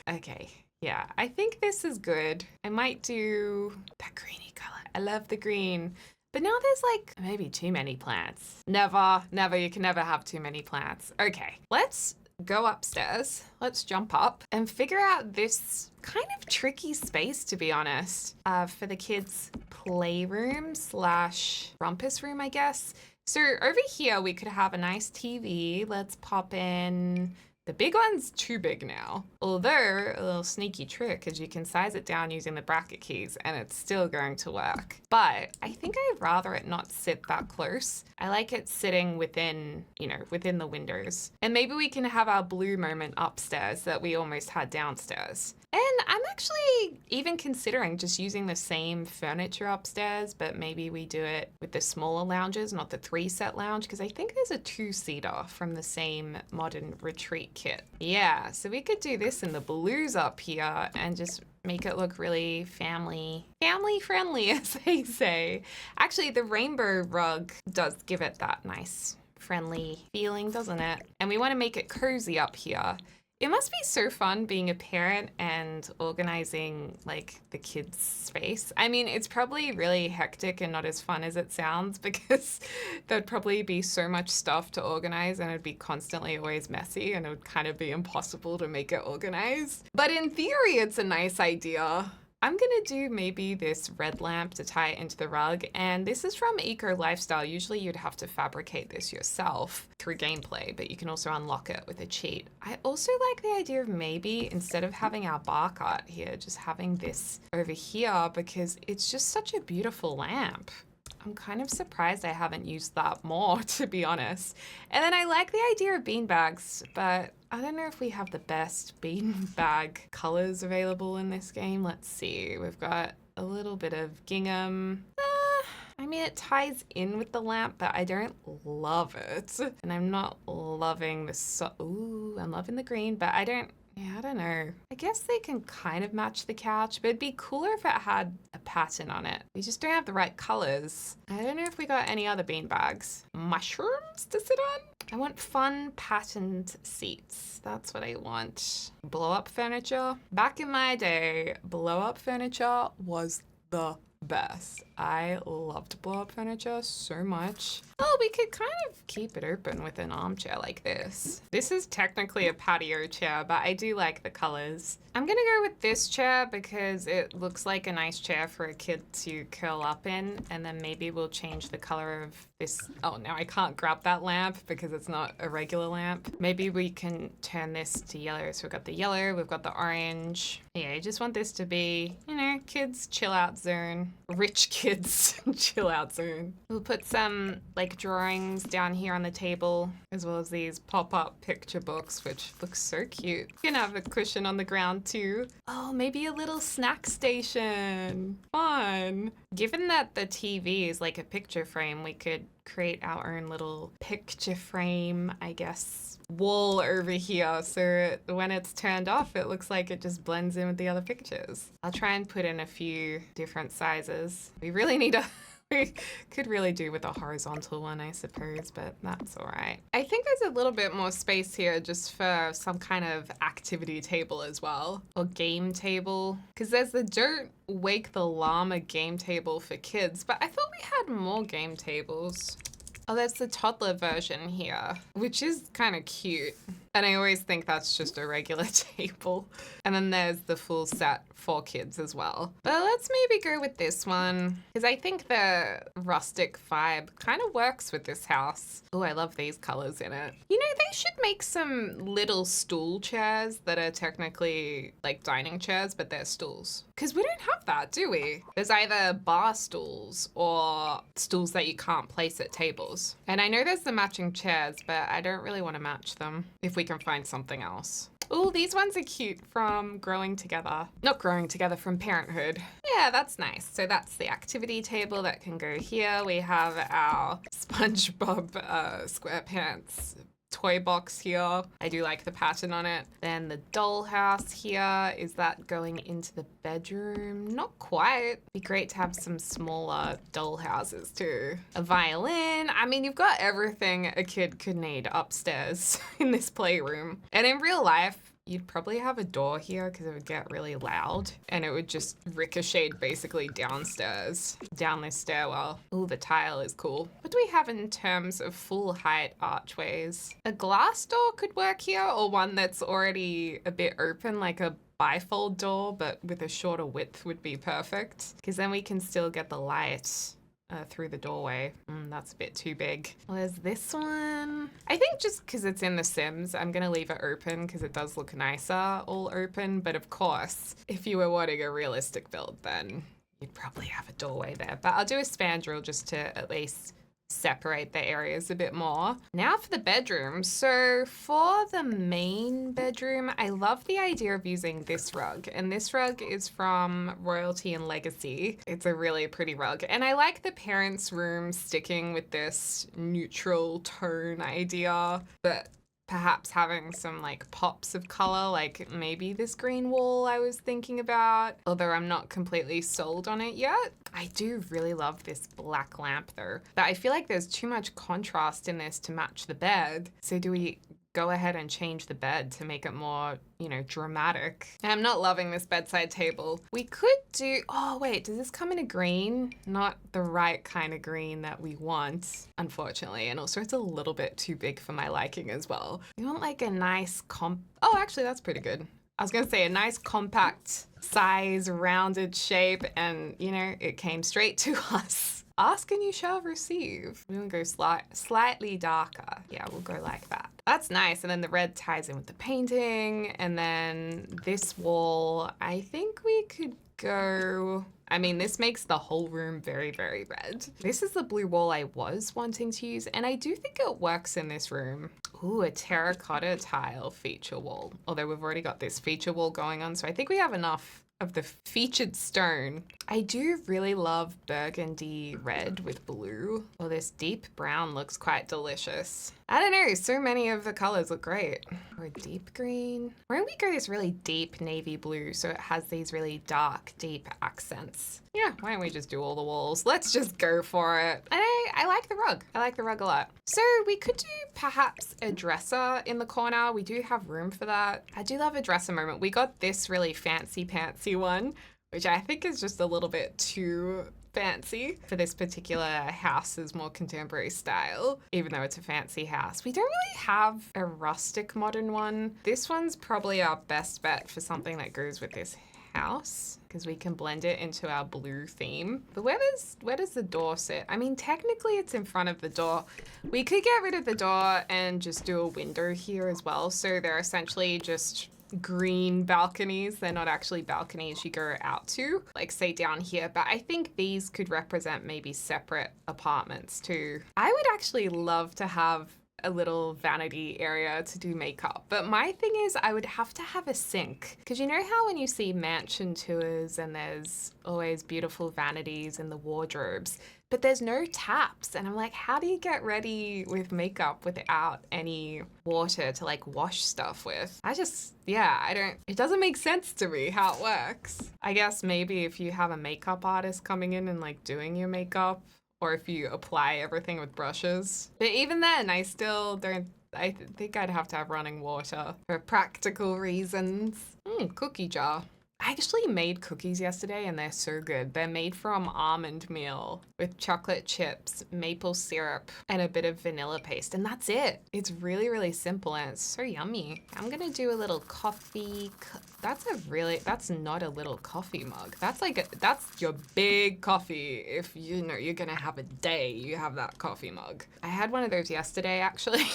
Okay. Yeah, I think this is good. I might do that greeny color. I love the green. But now there's like maybe too many plants. Never, you can never have too many plants. Okay, let's go upstairs. Let's jump up and figure out this kind of tricky space, to be honest, for the kids' playroom / rumpus room, I guess. So over here, we could have a nice TV. Let's pop in. The big one's too big now. Although, a little sneaky trick is you can size it down using the bracket keys and it's still going to work. But I think I'd rather it not sit that close. I like it sitting within, within the windows. And maybe we can have our blue moment upstairs that we almost had downstairs. And I'm actually even considering just using the same furniture upstairs, but maybe we do it with the smaller lounges, not the 3-set lounge, because I think there's a 2-seater from the same modern retreat kit. Yeah, so we could do this in the blues up here and just make it look really family friendly, as they say. Actually, the rainbow rug does give it that nice friendly feeling, doesn't it? And we want to make it cozy up here. It must be so fun being a parent and organizing like the kids' space. I mean, it's probably really hectic and not as fun as it sounds because there'd probably be so much stuff to organize and it'd be constantly always messy and it would kind of be impossible to make it organized. But in theory, it's a nice idea. I'm gonna do maybe this red lamp to tie it into the rug, and this is from Eco Lifestyle. Usually you'd have to fabricate this yourself through gameplay, but you can also unlock it with a cheat. I also like the idea of maybe instead of having our bark art here, just having this over here because it's just such a beautiful lamp. I'm kind of surprised I haven't used that more, to be honest. And then I like the idea of beanbags, but I don't know if we have the best beanbag colors available in this game. Let's see. We've got a little bit of gingham. I mean, it ties in with the lamp, but I don't love it. And I'm not loving this. Ooh, I'm loving the green, but I don't know. I guess they can kind of match the couch, but it'd be cooler if it had a pattern on it. We just don't have the right colors. I don't know if we got any other beanbags. Mushrooms to sit on? I want fun patterned seats. That's what I want. Blow up furniture. Back in my day, blow up furniture was the best. I loved blow up furniture so much. Oh, we could kind of keep it open with an armchair like this. This is technically a patio chair, but I do like the colors. I'm gonna go with this chair because it looks like a nice chair for a kid to curl up in, and then maybe we'll change the color of this. Oh, now I can't grab that lamp because it's not a regular lamp. Maybe we can turn this to yellow. So we've got the yellow, we've got the orange. Yeah, I just want this to be, you know, kids chill out zone. Rich kids chill out zone. We'll put some like drawings down here on the table, as well as these pop-up picture books, which looks so cute. You can have a cushion on the ground too. Oh, maybe a little snack station. Fun. Given that the TV is like a picture frame, we could create our own little picture frame, I guess, wall over here. So when it's turned off, it looks like it just blends in with the other pictures. I'll try and put in a few different sizes. We really need a we could really do with a horizontal one, I suppose, but that's all right. I think there's a little bit more space here just for some kind of activity table as well, or game table, because there's the Don't Wake the Llama game table for kids, but I thought we had more game tables. Oh, there's the toddler version here, which is kind of cute. And I always think that's just a regular table. And then there's the full set for kids as well. But let's maybe go with this one, because I think the rustic vibe kind of works with this house. Oh, I love these colors in it. You know, they should make some little stool chairs that are technically like dining chairs, but they're stools. Because we don't have that, do we? There's either bar stools or stools that you can't place at tables. And I know there's the matching chairs, but I don't really want to match them if we can find something else. Oh, these ones are cute from Growing Together. Not Growing Together, from Parenthood. Yeah, that's nice. So that's the activity table that can go here. We have our SpongeBob SquarePants toy box here. I do like the pattern on it. Then the dollhouse here. Is that going into the bedroom? Not quite. Be great to have some smaller dollhouses too. A violin. I mean, you've got everything a kid could need upstairs in this playroom. And in real life, you'd probably have a door here because it would get really loud and it would just ricochet basically downstairs, down this stairwell. Ooh, the tile is cool. What do we have in terms of full height archways? A glass door could work here, or one that's already a bit open, like a bifold door, but with a shorter width would be perfect, because then we can still get the light through the doorway. That's a bit too big. Well, there's this one. I think just because it's in The Sims, I'm going to leave it open because it does look nicer all open. But of course, if you were wanting a realistic build, then you'd probably have a doorway there. But I'll do a spandrel just to at least separate the areas a bit more. Now for the bedroom. So for the main bedroom, I love the idea of using this rug, and this rug is from Royalty and Legacy. It's a really pretty rug, and I like the parents' room sticking with this neutral tone idea, but perhaps having some like pops of color, like maybe this green wall I was thinking about, although I'm not completely sold on it yet. I do really love this black lamp though, but I feel like there's too much contrast in this to match the bed. So do we go ahead and change the bed to make it more, you know, dramatic? And I'm not loving this bedside table. We could do, oh wait, does this come in a green? Not the right kind of green that we want, unfortunately. And also it's a little bit too big for my liking as well. We want like a nice oh, actually that's pretty good. I was going to say a nice compact size, rounded shape, and you know, it came straight to us. Ask and you shall receive. We're gonna go slightly darker. Yeah, we'll go like that. That's nice. And then the red ties in with the painting. And then this wall, I think we could go, I mean, this makes the whole room very, very red. This is the blue wall I was wanting to use, and I do think it works in this room. Ooh, a terracotta tile feature wall. Although we've already got this feature wall going on, so I think we have enough of the featured stone. I do really love burgundy red with blue. Well, this deep brown looks quite delicious. I don't know, so many of the colors look great. Or deep green. Why don't we go this really deep navy blue so it has these really dark, deep accents? Yeah, why don't we just do all the walls? Let's just go for it. And I like the rug. I like the rug a lot. So we could do perhaps a dresser in the corner. We do have room for that. I do love a dresser moment. We got this really fancy pantsy one, which I think is just a little bit too fancy for this particular house's more contemporary style, even though it's a fancy house. We don't really have a rustic modern one. This one's probably our best bet for something that goes with this house because we can blend it into our blue theme. But where does the door sit? I mean, technically it's in front of the door. We could get rid of the door and just do a window here as well. So they're essentially just green balconies. They're not actually balconies you go out to, like say down here, but I think these could represent maybe separate apartments too. I would actually love to have a little vanity area to do makeup, but my thing is I would have to have a sink, because you know how when you see mansion tours and there's always beautiful vanities in the wardrobes, but there's no taps, and I'm like, how do you get ready with makeup without any water to like wash stuff with? It doesn't make sense to me how it works. I guess maybe if you have a makeup artist coming in and like doing your makeup, or if you apply everything with brushes. But even then, I think I'd have to have running water for practical reasons. Cookie jar. I actually made cookies yesterday and they're so good. They're made from almond meal with chocolate chips, maple syrup, and a bit of vanilla paste. And that's it. It's really, really simple and it's so yummy. I'm gonna do a little coffee. That's not a little coffee mug. That's your big coffee. If you know you're gonna have a day, you have that coffee mug. I had one of those yesterday actually.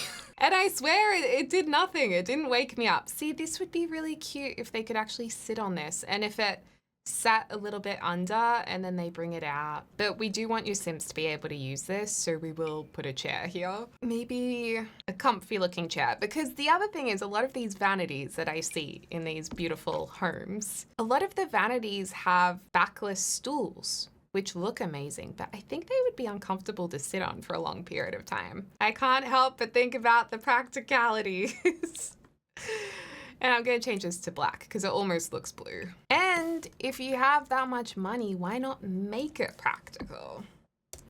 And I swear it did nothing. It didn't wake me up. See, this would be really cute if they could actually sit on this and if it sat a little bit under and then they bring it out. But we do want your Sims to be able to use this, so we will put a chair here. Maybe a comfy looking chair, because the other thing is a lot of these vanities that I see in these beautiful homes, a lot of the vanities have backless stools, which look amazing, but I think they would be uncomfortable to sit on for a long period of time. I can't help but think about the practicalities. And I'm gonna change this to black because it almost looks blue. And if you have that much money, why not make it practical?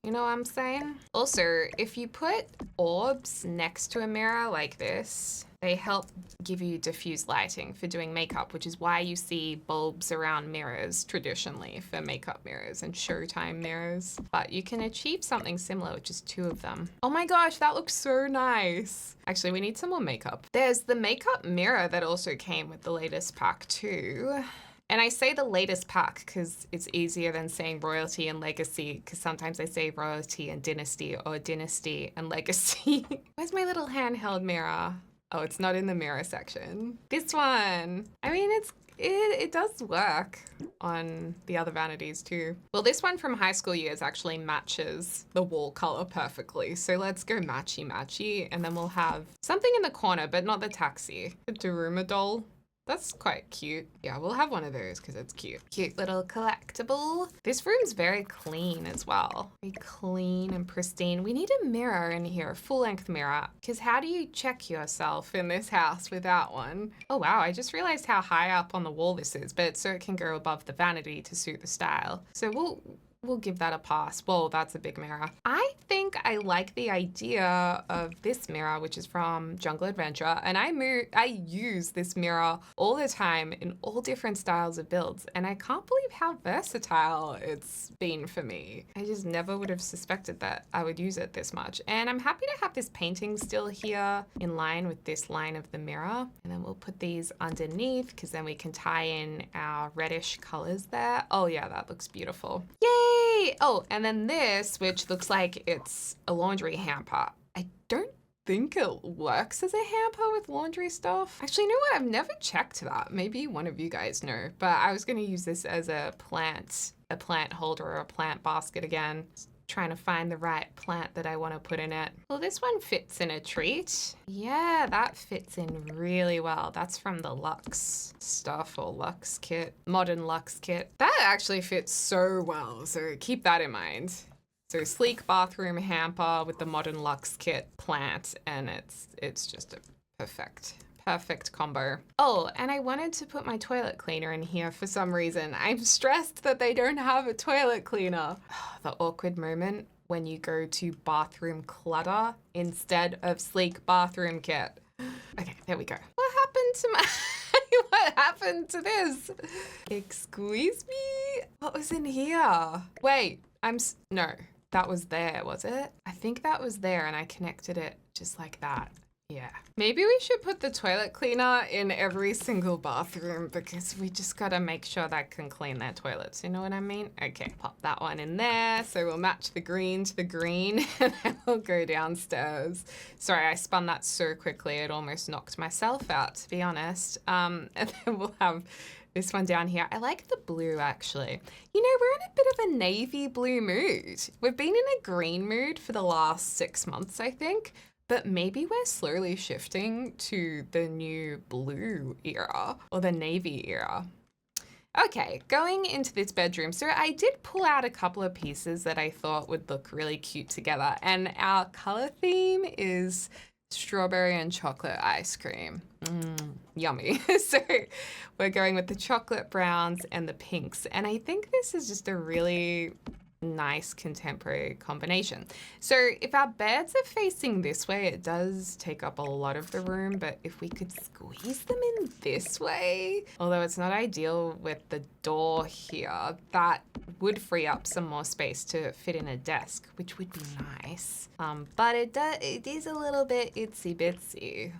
You know what I'm saying? Also, if you put orbs next to a mirror like this, they help give you diffuse lighting for doing makeup, which is why you see bulbs around mirrors traditionally for makeup mirrors and showtime mirrors. But you can achieve something similar with just 2 of them. Oh my gosh, that looks so nice. Actually, we need some more makeup. There's the makeup mirror that also came with the latest pack too. And I say the latest pack because it's easier than saying royalty and legacy, because sometimes I say royalty and dynasty or dynasty and legacy. Where's my little handheld mirror? Oh, it's not in the mirror section. This one. I mean, it does work on the other vanities too. Well, this one from high school years actually matches the wall color perfectly. So let's go matchy matchy, and then we'll have something in the corner, but not the taxi. The Daruma doll. That's quite cute. Yeah, we'll have one of those because it's cute. Cute little collectible. This room's very clean as well. Very clean and pristine. We need a mirror in here, a full-length mirror, because how do you check yourself in this house without one? Oh wow, I just realized how high up on the wall this is, but so it can go above the vanity to suit the style. So we'll give that a pass. Whoa, that's a big mirror. I think I like the idea of this mirror, which is from Jungle Adventure. And I use this mirror all the time in all different styles of builds. And I can't believe how versatile it's been for me. I just never would have suspected that I would use it this much. And I'm happy to have this painting still here in line with this line of the mirror. And then we'll put these underneath because then we can tie in our reddish colors there. Oh yeah, that looks beautiful. Yay! Oh, and then this, which looks like it's a laundry hamper. I don't think it works as a hamper with laundry stuff. Actually, you know what? I've never checked that. Maybe one of you guys know, but I was going to use this as a plant holder or a plant basket again. Trying to find the right plant that I want to put in it. Well, this one fits in a treat. Yeah, that fits in really well. That's from the Luxe stuff or Luxe kit, Modern Luxe kit. That actually fits so well, so keep that in mind. So sleek bathroom hamper with the Modern Luxe kit plant, and it's just a perfect combo. Oh, and I wanted to put my toilet cleaner in here for some reason. I'm stressed that they don't have a toilet cleaner. The awkward moment when you go to bathroom clutter instead of sleek bathroom kit. Okay, there we go. What happened to my... What happened to this? Excuse me? What was in here? Wait, no, that was there, was it? I think that was there and I connected it just like that. Yeah. Maybe we should put the toilet cleaner in every single bathroom because we just gotta make sure that can clean their toilets. You know what I mean? Okay, pop that one in there. So we'll match the green to the green and then we'll go downstairs. Sorry, I spun that so quickly. It almost knocked myself out, to be honest. And then we'll have this one down here. I like the blue, actually. You know, we're in a bit of a navy blue mood. We've been in a green mood for the last 6 months, I think. But maybe we're slowly shifting to the new blue era or the navy era. Okay, going into this bedroom. So I did pull out a couple of pieces that I thought would look really cute together. And our color theme is strawberry and chocolate ice cream. Yummy. So we're going with the chocolate browns and the pinks. And I think this is just a really nice contemporary combination. So if our beds are facing this way, it does take up a lot of the room, but if we could squeeze them in this way, although it's not ideal with the door here, that would free up some more space to fit in a desk, which would be nice. But it is a little bit itsy bitsy.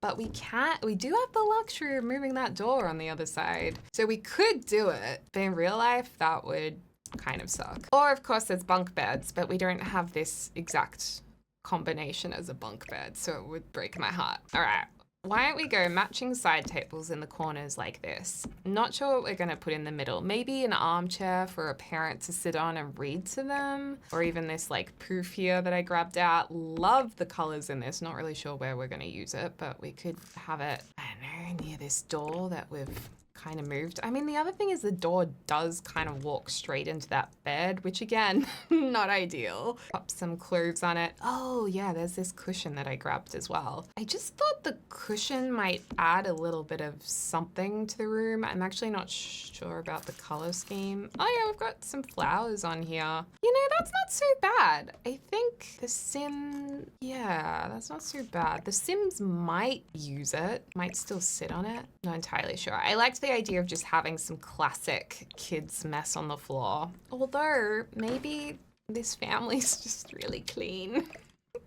But we do have the luxury of moving that door on the other side. So we could do it, but in real life, that would kind of suck. Or of course there's bunk beds, but we don't have this exact combination as a bunk bed, so it would break my heart. All right, why don't we go matching side tables in the corners like this? Not sure what we're gonna put in the middle. Maybe an armchair for a parent to sit on and read to them, or even this like poof here that I grabbed out. Love the colors in this. Not really sure where we're gonna use it, but we could have it, I don't know, near this door that we've kind of moved. I mean, the other thing is the door does kind of walk straight into that bed, which again, not ideal. Pop some clothes on it. Oh yeah, there's this cushion that I grabbed as well. I just thought the cushion might add a little bit of something to the room. I'm actually not sure about the color scheme. Oh yeah, we've got some flowers on here. You know, that's not so bad. I think the Sim, yeah, that's not so bad. The Sims might use it, might still sit on it. Not entirely sure. I liked the idea of just having some classic kids mess on the floor. Although maybe this family's just really clean.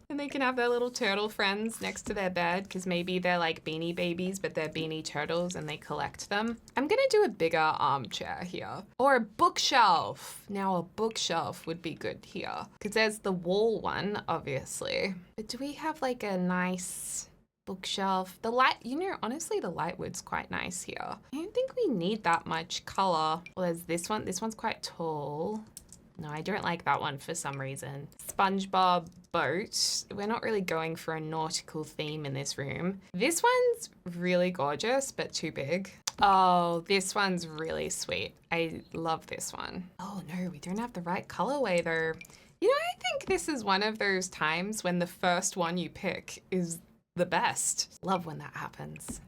And they can have their little turtle friends next to their bed because maybe they're like Beanie Babies, but they're Beanie Turtles and they collect them. I'm gonna do a bigger armchair here. Or a bookshelf. Now a bookshelf would be good here because there's the wall one, obviously. But do we have like a nice bookshelf? The light, you know, honestly, the lightwood's quite nice here. I don't think we need that much color. Well, there's this one. This one's quite tall. No, I don't like that one for some reason. SpongeBob boat. We're not really going for a nautical theme in this room. This one's really gorgeous, but too big. Oh, this one's really sweet. I love this one. Oh no, we don't have the right colorway though. You know, I think this is one of those times when the first one you pick is the best. Love when that happens.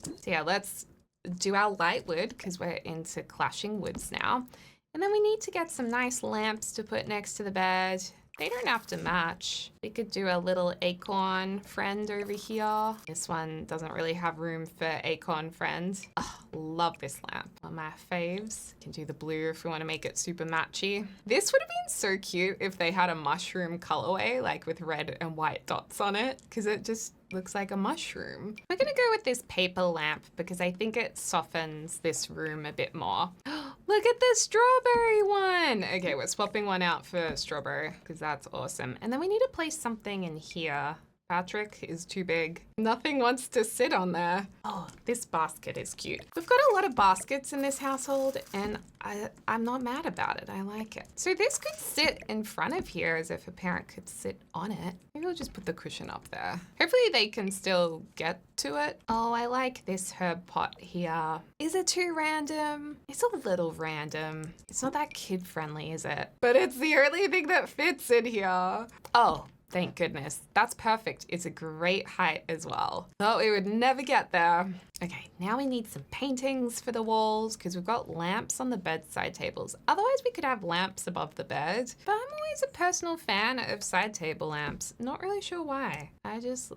So yeah, let's do our light wood because we're into clashing woods now. And then we need to get some nice lamps to put next to the bed. They don't have to match. We could do a little acorn friend over here. This one doesn't really have room for acorn friend. Oh, love this lamp. One of my faves. Can do the blue if we want to make it super matchy. This would have been so cute if they had a mushroom colorway, like with red and white dots on it, because it just looks like a mushroom. We're gonna go with this paper lamp because I think it softens this room a bit more. Look at the strawberry one. Okay, we're swapping one out for strawberry because that's awesome. And then we need to place something in here. Patrick is too big. Nothing wants to sit on there. Oh, this basket is cute. We've got a lot of baskets in this household and I'm not mad about it. I like it. So this could sit in front of here as if a parent could sit on it. Maybe we'll just put the cushion up there. Hopefully they can still get to it. Oh, I like this herb pot here. Is it too random? It's a little random. It's not that kid friendly, is it? But it's the only thing that fits in here. Oh. Thank goodness. That's perfect. It's a great height as well. Thought we would never get there. Okay, now we need some paintings for the walls because we've got lamps on the bedside tables. Otherwise, we could have lamps above the bed. But I'm always a personal fan of side table lamps. Not really sure why. I just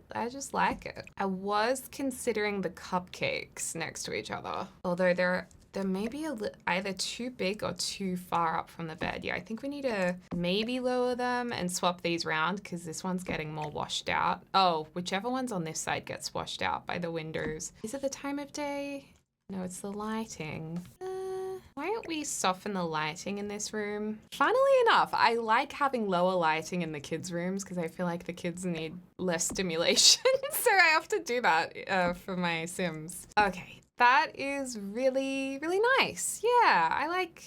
like it. I was considering the cupcakes next to each other, although they're maybe either too big or too far up from the bed. Yeah, I think we need to maybe lower them and swap these round because this one's getting more washed out. Oh, whichever one's on this side gets washed out by the windows. Is it the time of day? No, it's the lighting. Why don't we soften the lighting in this room? Funnily enough, I like having lower lighting in the kids' rooms because I feel like the kids need less stimulation. So I have to do that for my Sims. Okay. That is really, really nice. Yeah, I like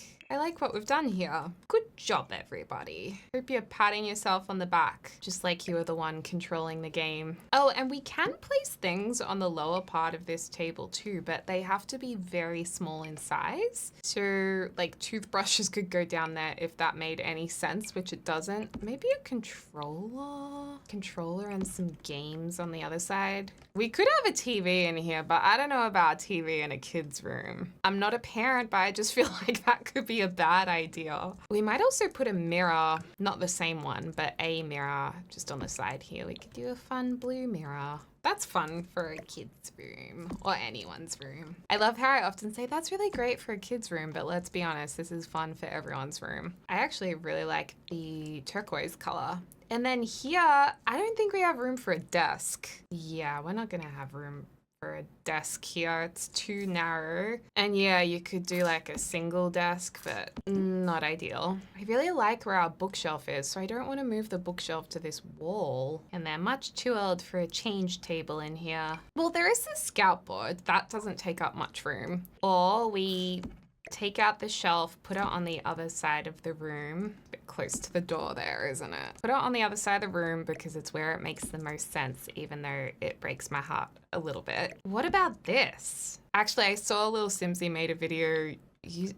what we've done here. Good job, everybody. Hope you're patting yourself on the back, just like you were the one controlling the game. Oh, and we can place things on the lower part of this table too, but they have to be very small in size. So like toothbrushes could go down there if that made any sense, which it doesn't. Maybe a controller and some games on the other side. We could have a TV in here, but I don't know about TV in a kid's room. I'm not a parent, but I just feel like that could be a bad idea. We might also put a mirror, not the same one, but a mirror just on the side here. We could do a fun blue mirror. That's fun for a kid's room or anyone's room. I love how I often say that's really great for a kid's room, but let's be honest, this is fun for everyone's room. I actually really like the turquoise color. And then here, I don't think we have room for a desk. Yeah, we're not gonna have room for a desk here. It's too narrow. And yeah, you could do like a single desk, but not ideal. I really like where our bookshelf is, so I don't want to move the bookshelf to this wall. And they're much too old for a change table in here. Well, there is the scout board. That doesn't take up much room. Or we take out the shelf, put it on the other side of the room. A bit close to the door there, isn't it? Put it on the other side of the room because it's where it makes the most sense, even though it breaks my heart a little bit. What about this? Actually, I saw a little Simsy made a video.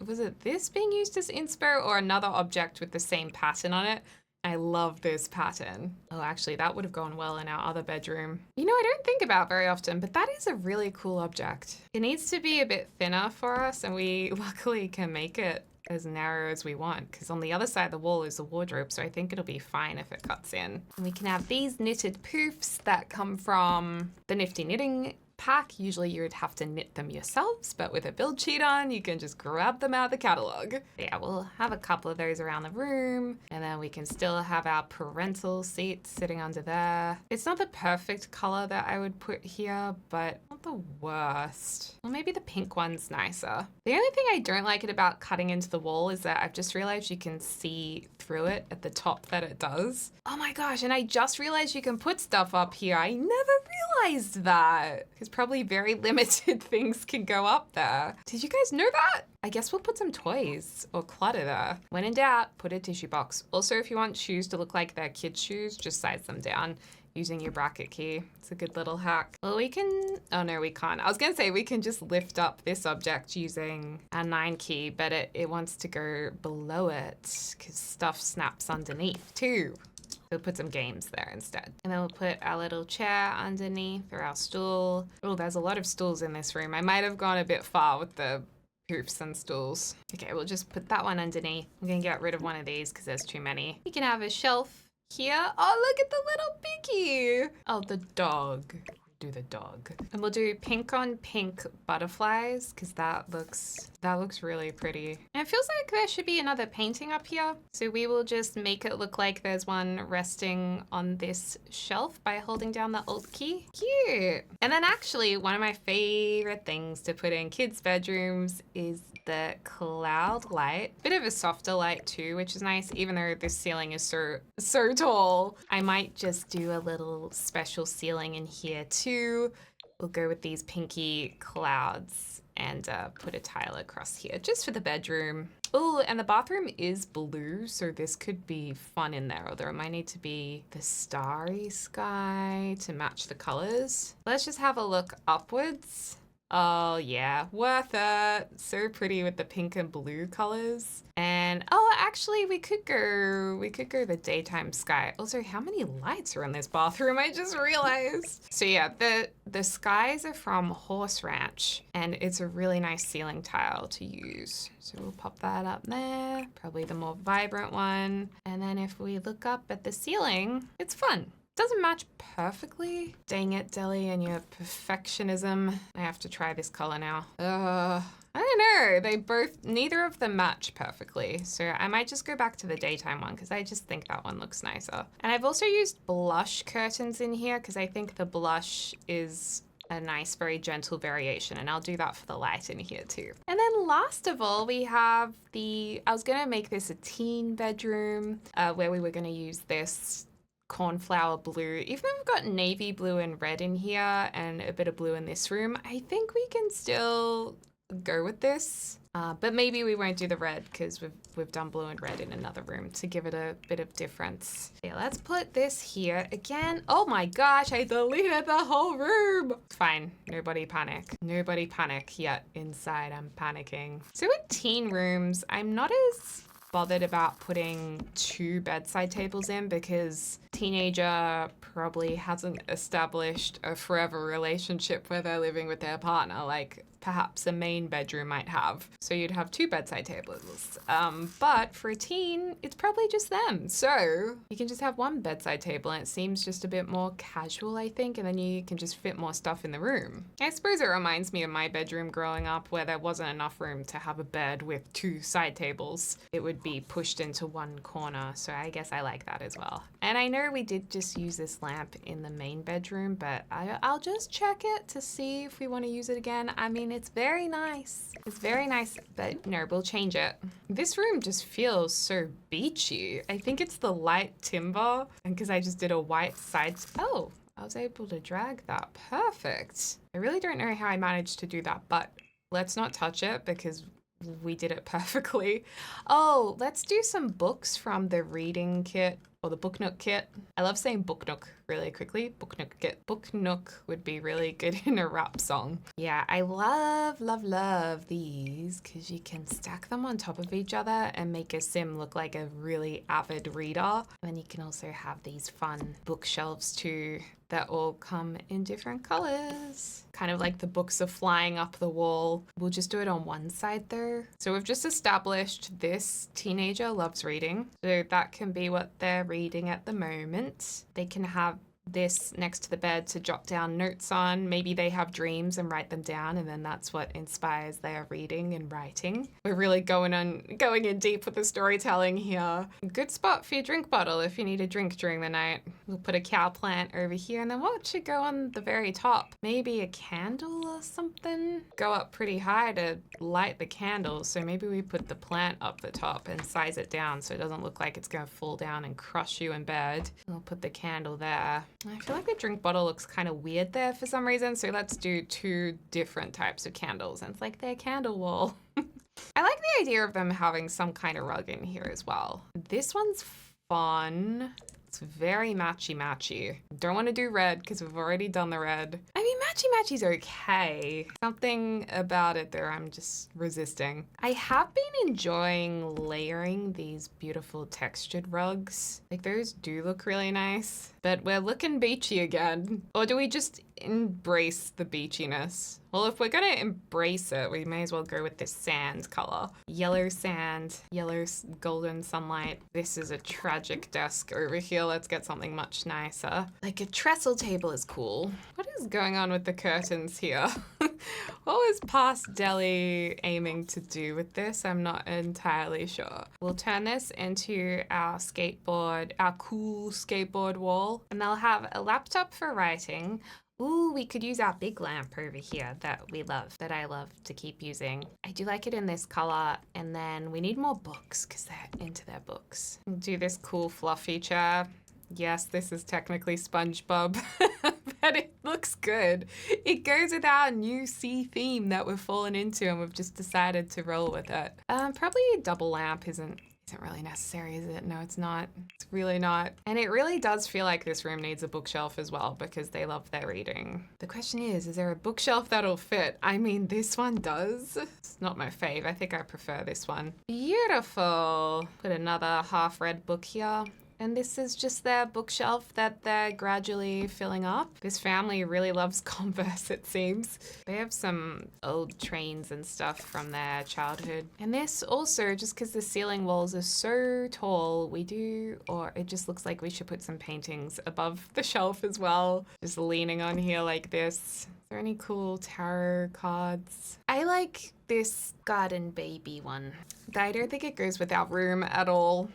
Was it this being used as inspo or another object with the same pattern on it? I love this pattern. Oh, actually, that would have gone well in our other bedroom. You know, I don't think about very often, but that is a really cool object. It needs to be a bit thinner for us, and we luckily can make it as narrow as we want, because on the other side of the wall is the wardrobe, so I think it'll be fine if it cuts in. And we can have these knitted poofs that come from the Nifty Knitting pack. Usually you would have to knit them yourselves, but with a build sheet on, you can just grab them out of the catalog. Yeah, we'll have a couple of those around the room, and then we can still have our parental seats sitting under there. It's not the perfect color that I would put here, but not the worst. Well, maybe the pink one's nicer. The only thing I don't like it about cutting into the wall is that I've just realized you can see through it at the top that it does. Oh my gosh, and I just realized you can put stuff up here. I never realized that. Because probably very limited things can go up there. Did you guys know that? I guess we'll put some toys or clutter there. When in doubt, put a tissue box. Also, if you want shoes to look like they're kids' shoes, just size them down using your bracket key. It's a good little hack. Well, we can, oh no, we can't. I was gonna say we can just lift up this object using our 9 key, but it wants to go below it because stuff snaps underneath too. We'll put some games there instead. And then we'll put our little chair underneath or our stool. Oh, there's a lot of stools in this room. I might have gone a bit far with the poofs and stools. Okay, we'll just put that one underneath. I'm gonna get rid of one of these because there's too many. You can have a shelf here. Oh, look at the little piggy. Oh, the dog. Do the dog. And we'll do pink on pink butterflies because that looks really pretty. And it feels like there should be another painting up here. So we will just make it look like there's one resting on this shelf by holding down the Alt key. Cute. And then actually one of my favorite things to put in kids' bedrooms is the cloud light. Bit of a softer light too, which is nice, even though this ceiling is so tall. I might just do a little special ceiling in here too. We'll go with these pinky clouds and put a tile across here just for the bedroom. Oh, and the bathroom is blue, so this could be fun in there, although it might need to be the starry sky to match the colors. Let's just have a look upwards. Oh yeah, worth it. So pretty with the pink and blue colors. And oh, actually we could go the daytime sky. Also, how many lights are in this bathroom? I just realized. So yeah, the skies are from Horse Ranch and it's a really nice ceiling tile to use. So we'll pop that up there, probably the more vibrant one. And then if we look up at the ceiling, it's fun. Doesn't match perfectly. Dang it, Deli, and your perfectionism. I have to try this color now. I don't know. Neither of them match perfectly. So I might just go back to the daytime one because I just think that one looks nicer. And I've also used blush curtains in here because I think the blush is a nice, very gentle variation, and I'll do that for the light in here too. And then last of all, we have I was gonna make this a teen bedroom where we were gonna use this cornflower blue. Even though we've got navy blue and red in here and a bit of blue in this room, I think we can still go with this. But maybe we won't do the red because we've done blue and red in another room to give it a bit of difference. Yeah, let's put this here again. Oh my gosh, I deleted the whole room. It's fine. Nobody panic. Nobody panic yet. Inside, I'm panicking. So in teen rooms, I'm not as bothered about putting 2 bedside tables in because teenager probably hasn't established a forever relationship where they're living with their partner like perhaps a main bedroom might have. So you'd have 2 bedside tables. But for a teen, it's probably just them. So you can just have 1 bedside table and it seems just a bit more casual, I think, and then you can just fit more stuff in the room. I suppose it reminds me of my bedroom growing up where there wasn't enough room to have a bed with 2 side tables. It would be pushed into one corner. So I guess I like that as well. And I know we did just use this lamp in the main bedroom, but I'll just check it to see if we want to use it again. I mean, it's very nice. It's very nice, but no, we'll change it. This room just feels so beachy. I think it's the light timber, and because I just did a white side. Oh, I was able to drag that. Perfect. I really don't know how I managed to do that, but let's not touch it because we did it perfectly. Oh, let's do some books from the reading kit or the book nook kit. I love saying book nook really quickly. Book nook kit. Book nook would be really good in a rap song. Yeah, I love these because you can stack them on top of each other and make a sim look like a really avid reader. And then you can also have these fun bookshelves too that all come in different colors. Kind of like the books are flying up the wall. We'll just do it on one side though. So we've just established this teenager loves reading. So that can be what they're reading at the moment. They can have this next to the bed to jot down notes on. Maybe they have dreams and write them down, and then that's what inspires their reading and writing. We're really going in deep with the storytelling here. Good spot for your drink bottle if you need a drink during the night. We'll put a cow plant over here, and then what should go on the very top? Maybe a candle or something? Go up pretty high to light the candle, so maybe we put the plant up the top and size it down so it doesn't look like it's gonna fall down and crush you in bed. We'll put the candle there. I feel like the drink bottle looks kind of weird there for some reason, so let's do 2 different types of candles, and it's like their candle wall. I like the idea of them having some kind of rug in here as well. This one's fun. It's very matchy-matchy. Don't want to do red because we've already done the red. I mean, matchy-matchy's okay. Something about it there I'm just resisting. I have been enjoying layering these beautiful textured rugs. Like those do look really nice, but we're looking beachy again. Or do we just embrace the beachiness. Well, if we're gonna embrace it, we may as well go with this sand color. Yellow sand, yellow golden sunlight. This is a tragic desk over here. Let's get something much nicer. Like a trestle table is cool. What is going on with the curtains here? What was Past Deli aiming to do with this? I'm not entirely sure. We'll turn this into our skateboard, our cool skateboard wall, and they'll have a laptop for writing. Ooh, we could use our big lamp over here that we love, that I love to keep using. I do like it in this color, and then we need more books because they're into their books. We'll do this cool fluffy chair. Yes, this is technically SpongeBob, but it looks good. It goes with our new sea theme that we've fallen into, and we've just decided to roll with it. Probably a double lamp isn't really necessary, is it? No, it's not. It's really not. And it really does feel like this room needs a bookshelf as well because they love their reading. The question is there a bookshelf that'll fit? I mean, this one does. It's not my fave. I think I prefer this one. Beautiful. Put another half read book here. And this is just their bookshelf that they're gradually filling up. This family really loves Converse, it seems. They have some old trains and stuff from their childhood. And this also, just because the ceiling walls are so tall, it just looks like we should put some paintings above the shelf as well. Just leaning on here like this. Is there any cool tarot cards? I like this garden baby one. I don't think it goes with our room at all.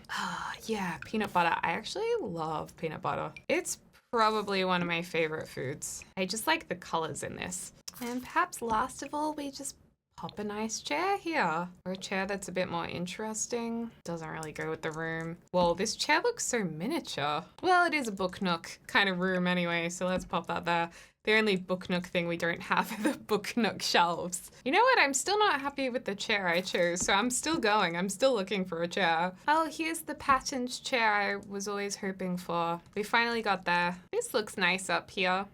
Yeah, peanut butter. I actually love peanut butter. It's probably one of my favorite foods. I just like the colors in this. And perhaps last of all, we just pop a nice chair here. Or a chair that's a bit more interesting. Doesn't really go with the room. Well, this chair looks so miniature. Well, it is a book nook kind of room anyway, so let's pop that there. The only book nook thing we don't have are the book nook shelves. You know what? I'm still not happy with the chair I chose, so I'm still going. I'm still looking for a chair. Oh, here's the patterned chair I was always hoping for. We finally got there. This looks nice up here.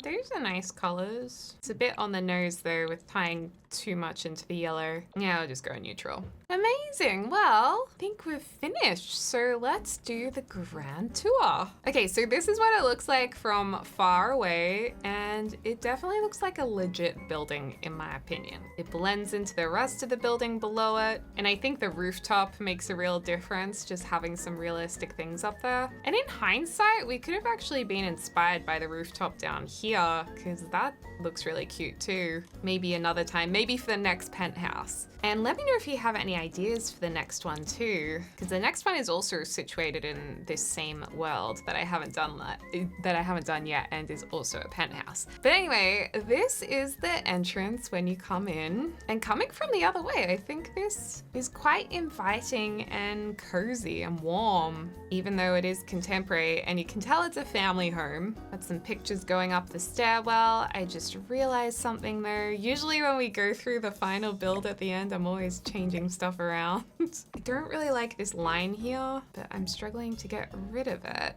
Those are nice colors. It's a bit on the nose though with tying too much into the yellow. Yeah, I'll just go neutral. Amazing. Well, I think we've finished. So let's do the grand tour. Okay, so this is what it looks like from far away, and it definitely looks like a legit building in my opinion. It blends into the rest of the building below it, and I think the rooftop makes a real difference, just having some realistic things up there. And in hindsight, we could have actually been inspired by the rooftop down here, because that looks really cute too. Maybe another time, maybe for the next penthouse. And let me know if you have any ideas for the next one too, because the next one is also situated in this same world that I haven't done yet, and is also a penthouse. But anyway, this is the entrance when you come in, and coming from the other way, I think this is quite inviting and cozy and warm, even though it is contemporary, and you can tell it's a family home. Got some pictures going up the stairwell. I just realized something though. Usually when we go through the final build at the end, I'm always changing stuff around. I don't really like this line here, but I'm struggling to get rid of it.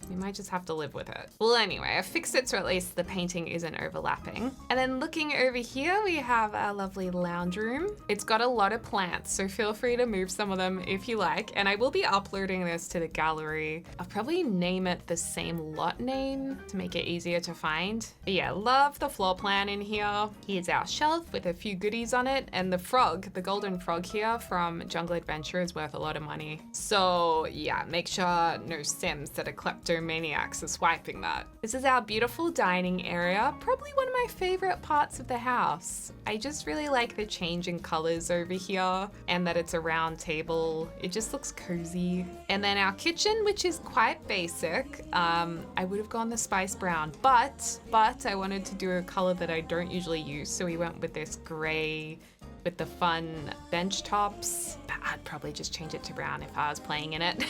We might just have to live with it. Well, anyway, I fixed it so at least the painting isn't overlapping. And then looking over here, we have our lovely lounge room. It's got a lot of plants, so feel free to move some of them if you like. And I will be uploading this to the gallery. I'll probably name it the same lot name to make it easier to find. But yeah, love the floor plan in here. Here's our shelf with a few goodies on it, and the frog, the golden frog here from Jungle Adventure is worth a lot of money. So yeah, make sure no Sims that are kleptomaniacs are swiping that. This is our beautiful dining area, probably one of my favorite parts of the house. I just really like the change in colors over here, and that it's a round table. It just looks cozy. And then our kitchen, which is quite basic. I would have gone the spice brown, but I wanted to do a color that I don't usually use, so we went with this gray with the fun bench tops. But I'd probably just change it to brown if I was playing in it.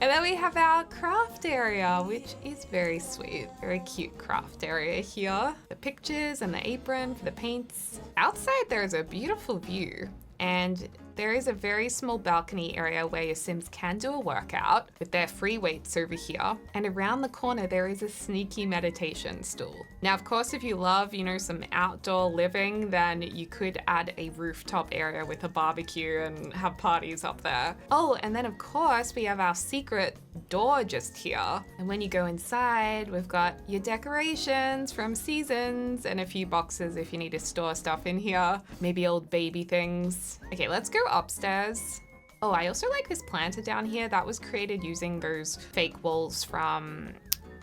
And then we have our craft area, which is very sweet. Very cute craft area here. The pictures and the apron for the paints. Outside there is a beautiful view, and there is a very small balcony area where your Sims can do a workout with their free weights over here. And around the corner, there is a sneaky meditation stool. Now, of course, if you love, some outdoor living, then you could add a rooftop area with a barbecue and have parties up there. Oh, and then of course, we have our secret door just here. And when you go inside, we've got your decorations from seasons and a few boxes if you need to store stuff in here. Maybe old baby things. Okay, let's go upstairs. Oh, I also like this planter down here. That was created using those fake walls from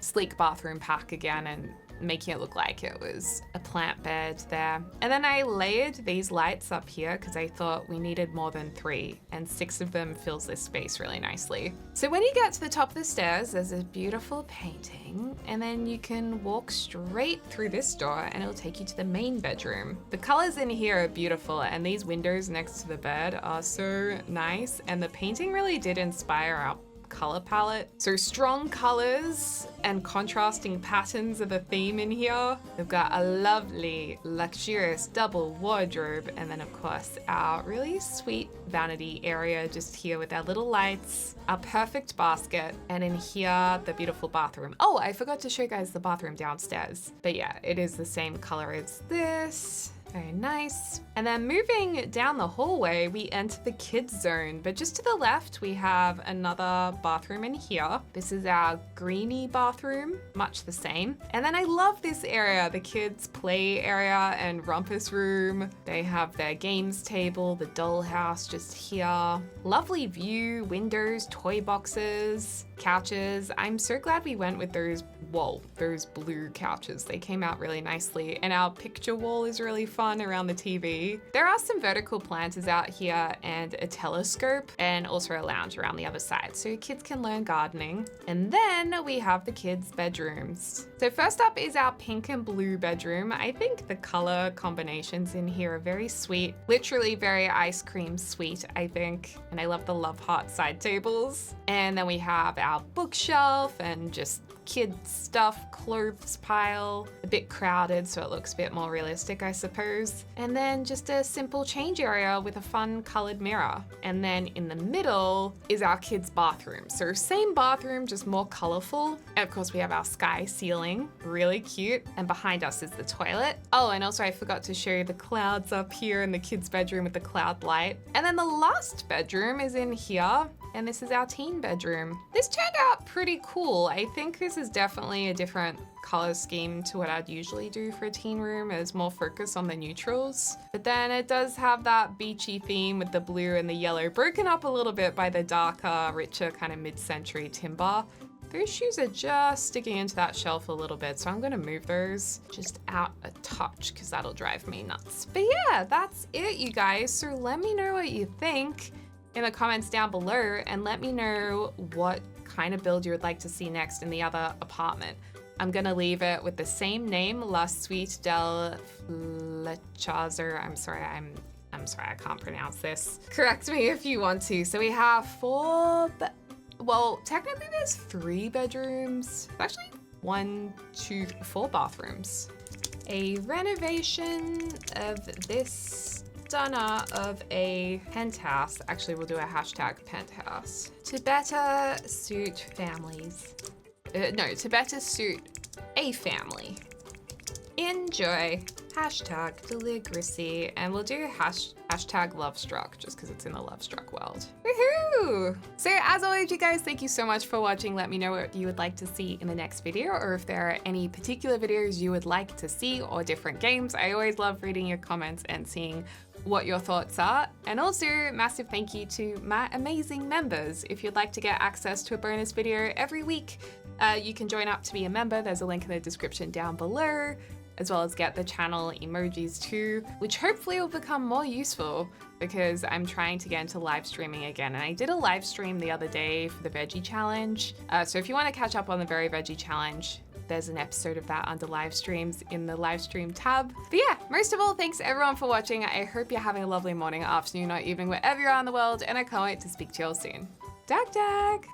Sleek Bathroom Pack again and making it look like it was a plant bed there. And then I layered these lights up here because I thought we needed more than 3, and 6 of them fills this space really nicely. So when you get to the top of the stairs, there's a beautiful painting, and then you can walk straight through this door and it'll take you to the main bedroom. The colors in here are beautiful, and these windows next to the bed are so nice, and the painting really did inspire our color palette. So strong colors and contrasting patterns are the theme in here. We've got a lovely, luxurious double wardrobe, and then of course our really sweet vanity area just here with our little lights, our perfect basket, and in here the beautiful bathroom. Oh, I forgot to show you guys the bathroom downstairs. But yeah, it is the same color as this. Very nice. And then moving down the hallway, we enter the kids zone, but just to the left, we have another bathroom in here. This is our greeny bathroom, much the same. And then I love this area, the kids play area and rumpus room. They have their games table, the dollhouse just here. Lovely view, windows, toy boxes, couches. I'm so glad we went with those blue couches. They came out really nicely. And our picture wall is really fun around the TV. There are some vertical planters out here and a telescope, and also a lounge around the other side, so kids can learn gardening. And then we have the kids' bedrooms. So first up is our pink and blue bedroom. I think the color combinations in here are very sweet. Literally very ice cream sweet, I think. And I love the Love Heart side tables. And then we have our bookshelf and just kids stuff, clothes pile, a bit crowded so it looks a bit more realistic, I suppose. And then just a simple change area with a fun colored mirror. And then in the middle is our kids' bathroom. So same bathroom, just more colorful. And of course we have our sky ceiling, really cute. And behind us is the toilet. Oh, and also I forgot to show you the clouds up here in the kids' bedroom with the cloud light. And then the last bedroom is in here. And this is our teen bedroom. This turned out pretty cool. I think this is definitely a different color scheme to what I'd usually do for a teen room. It's more focused on the neutrals. But then it does have that beachy theme with the blue and the yellow, broken up a little bit by the darker, richer kind of mid-century timber. Those shoes are just sticking into that shelf a little bit, so I'm gonna move those just out a touch because that'll drive me nuts. But yeah, that's it, you guys. So let me know what you think in the comments down below, and let me know what kind of build you would like to see next in the other apartment. I'm gonna leave it with the same name, La Suite del Flechazer. I'm sorry, I can't pronounce this. Correct me if you want to. So we have 4, well, technically there's 3 bedrooms. Actually, 1, 2, 4 bathrooms. A renovation of this stunner of a penthouse. Actually, we'll do a hashtag penthouse to better suit families. To better suit a family. Enjoy. Hashtag Deligracy. And we'll do hashtag Lovestruck just because it's in the Lovestruck world. Woohoo! So as always, you guys, thank you so much for watching. Let me know what you would like to see in the next video, or if there are any particular videos you would like to see or different games. I always love reading your comments and seeing what your thoughts are. And also massive thank you to my amazing members. If you'd like to get access to a bonus video every week, you can join up to be a member. There's a link in the description down below, as well as get the channel emojis too, which hopefully will become more useful because I'm trying to get into live streaming again. And I did a live stream the other day for the veggie challenge. So if you want to catch up on the Very Veggie Challenge, there's an episode of that under live streams in the live stream tab. But yeah, most of all, thanks everyone for watching. I hope you're having a lovely morning, afternoon, or evening, wherever you are in the world, and I can't wait to speak to you all soon. Dag dag!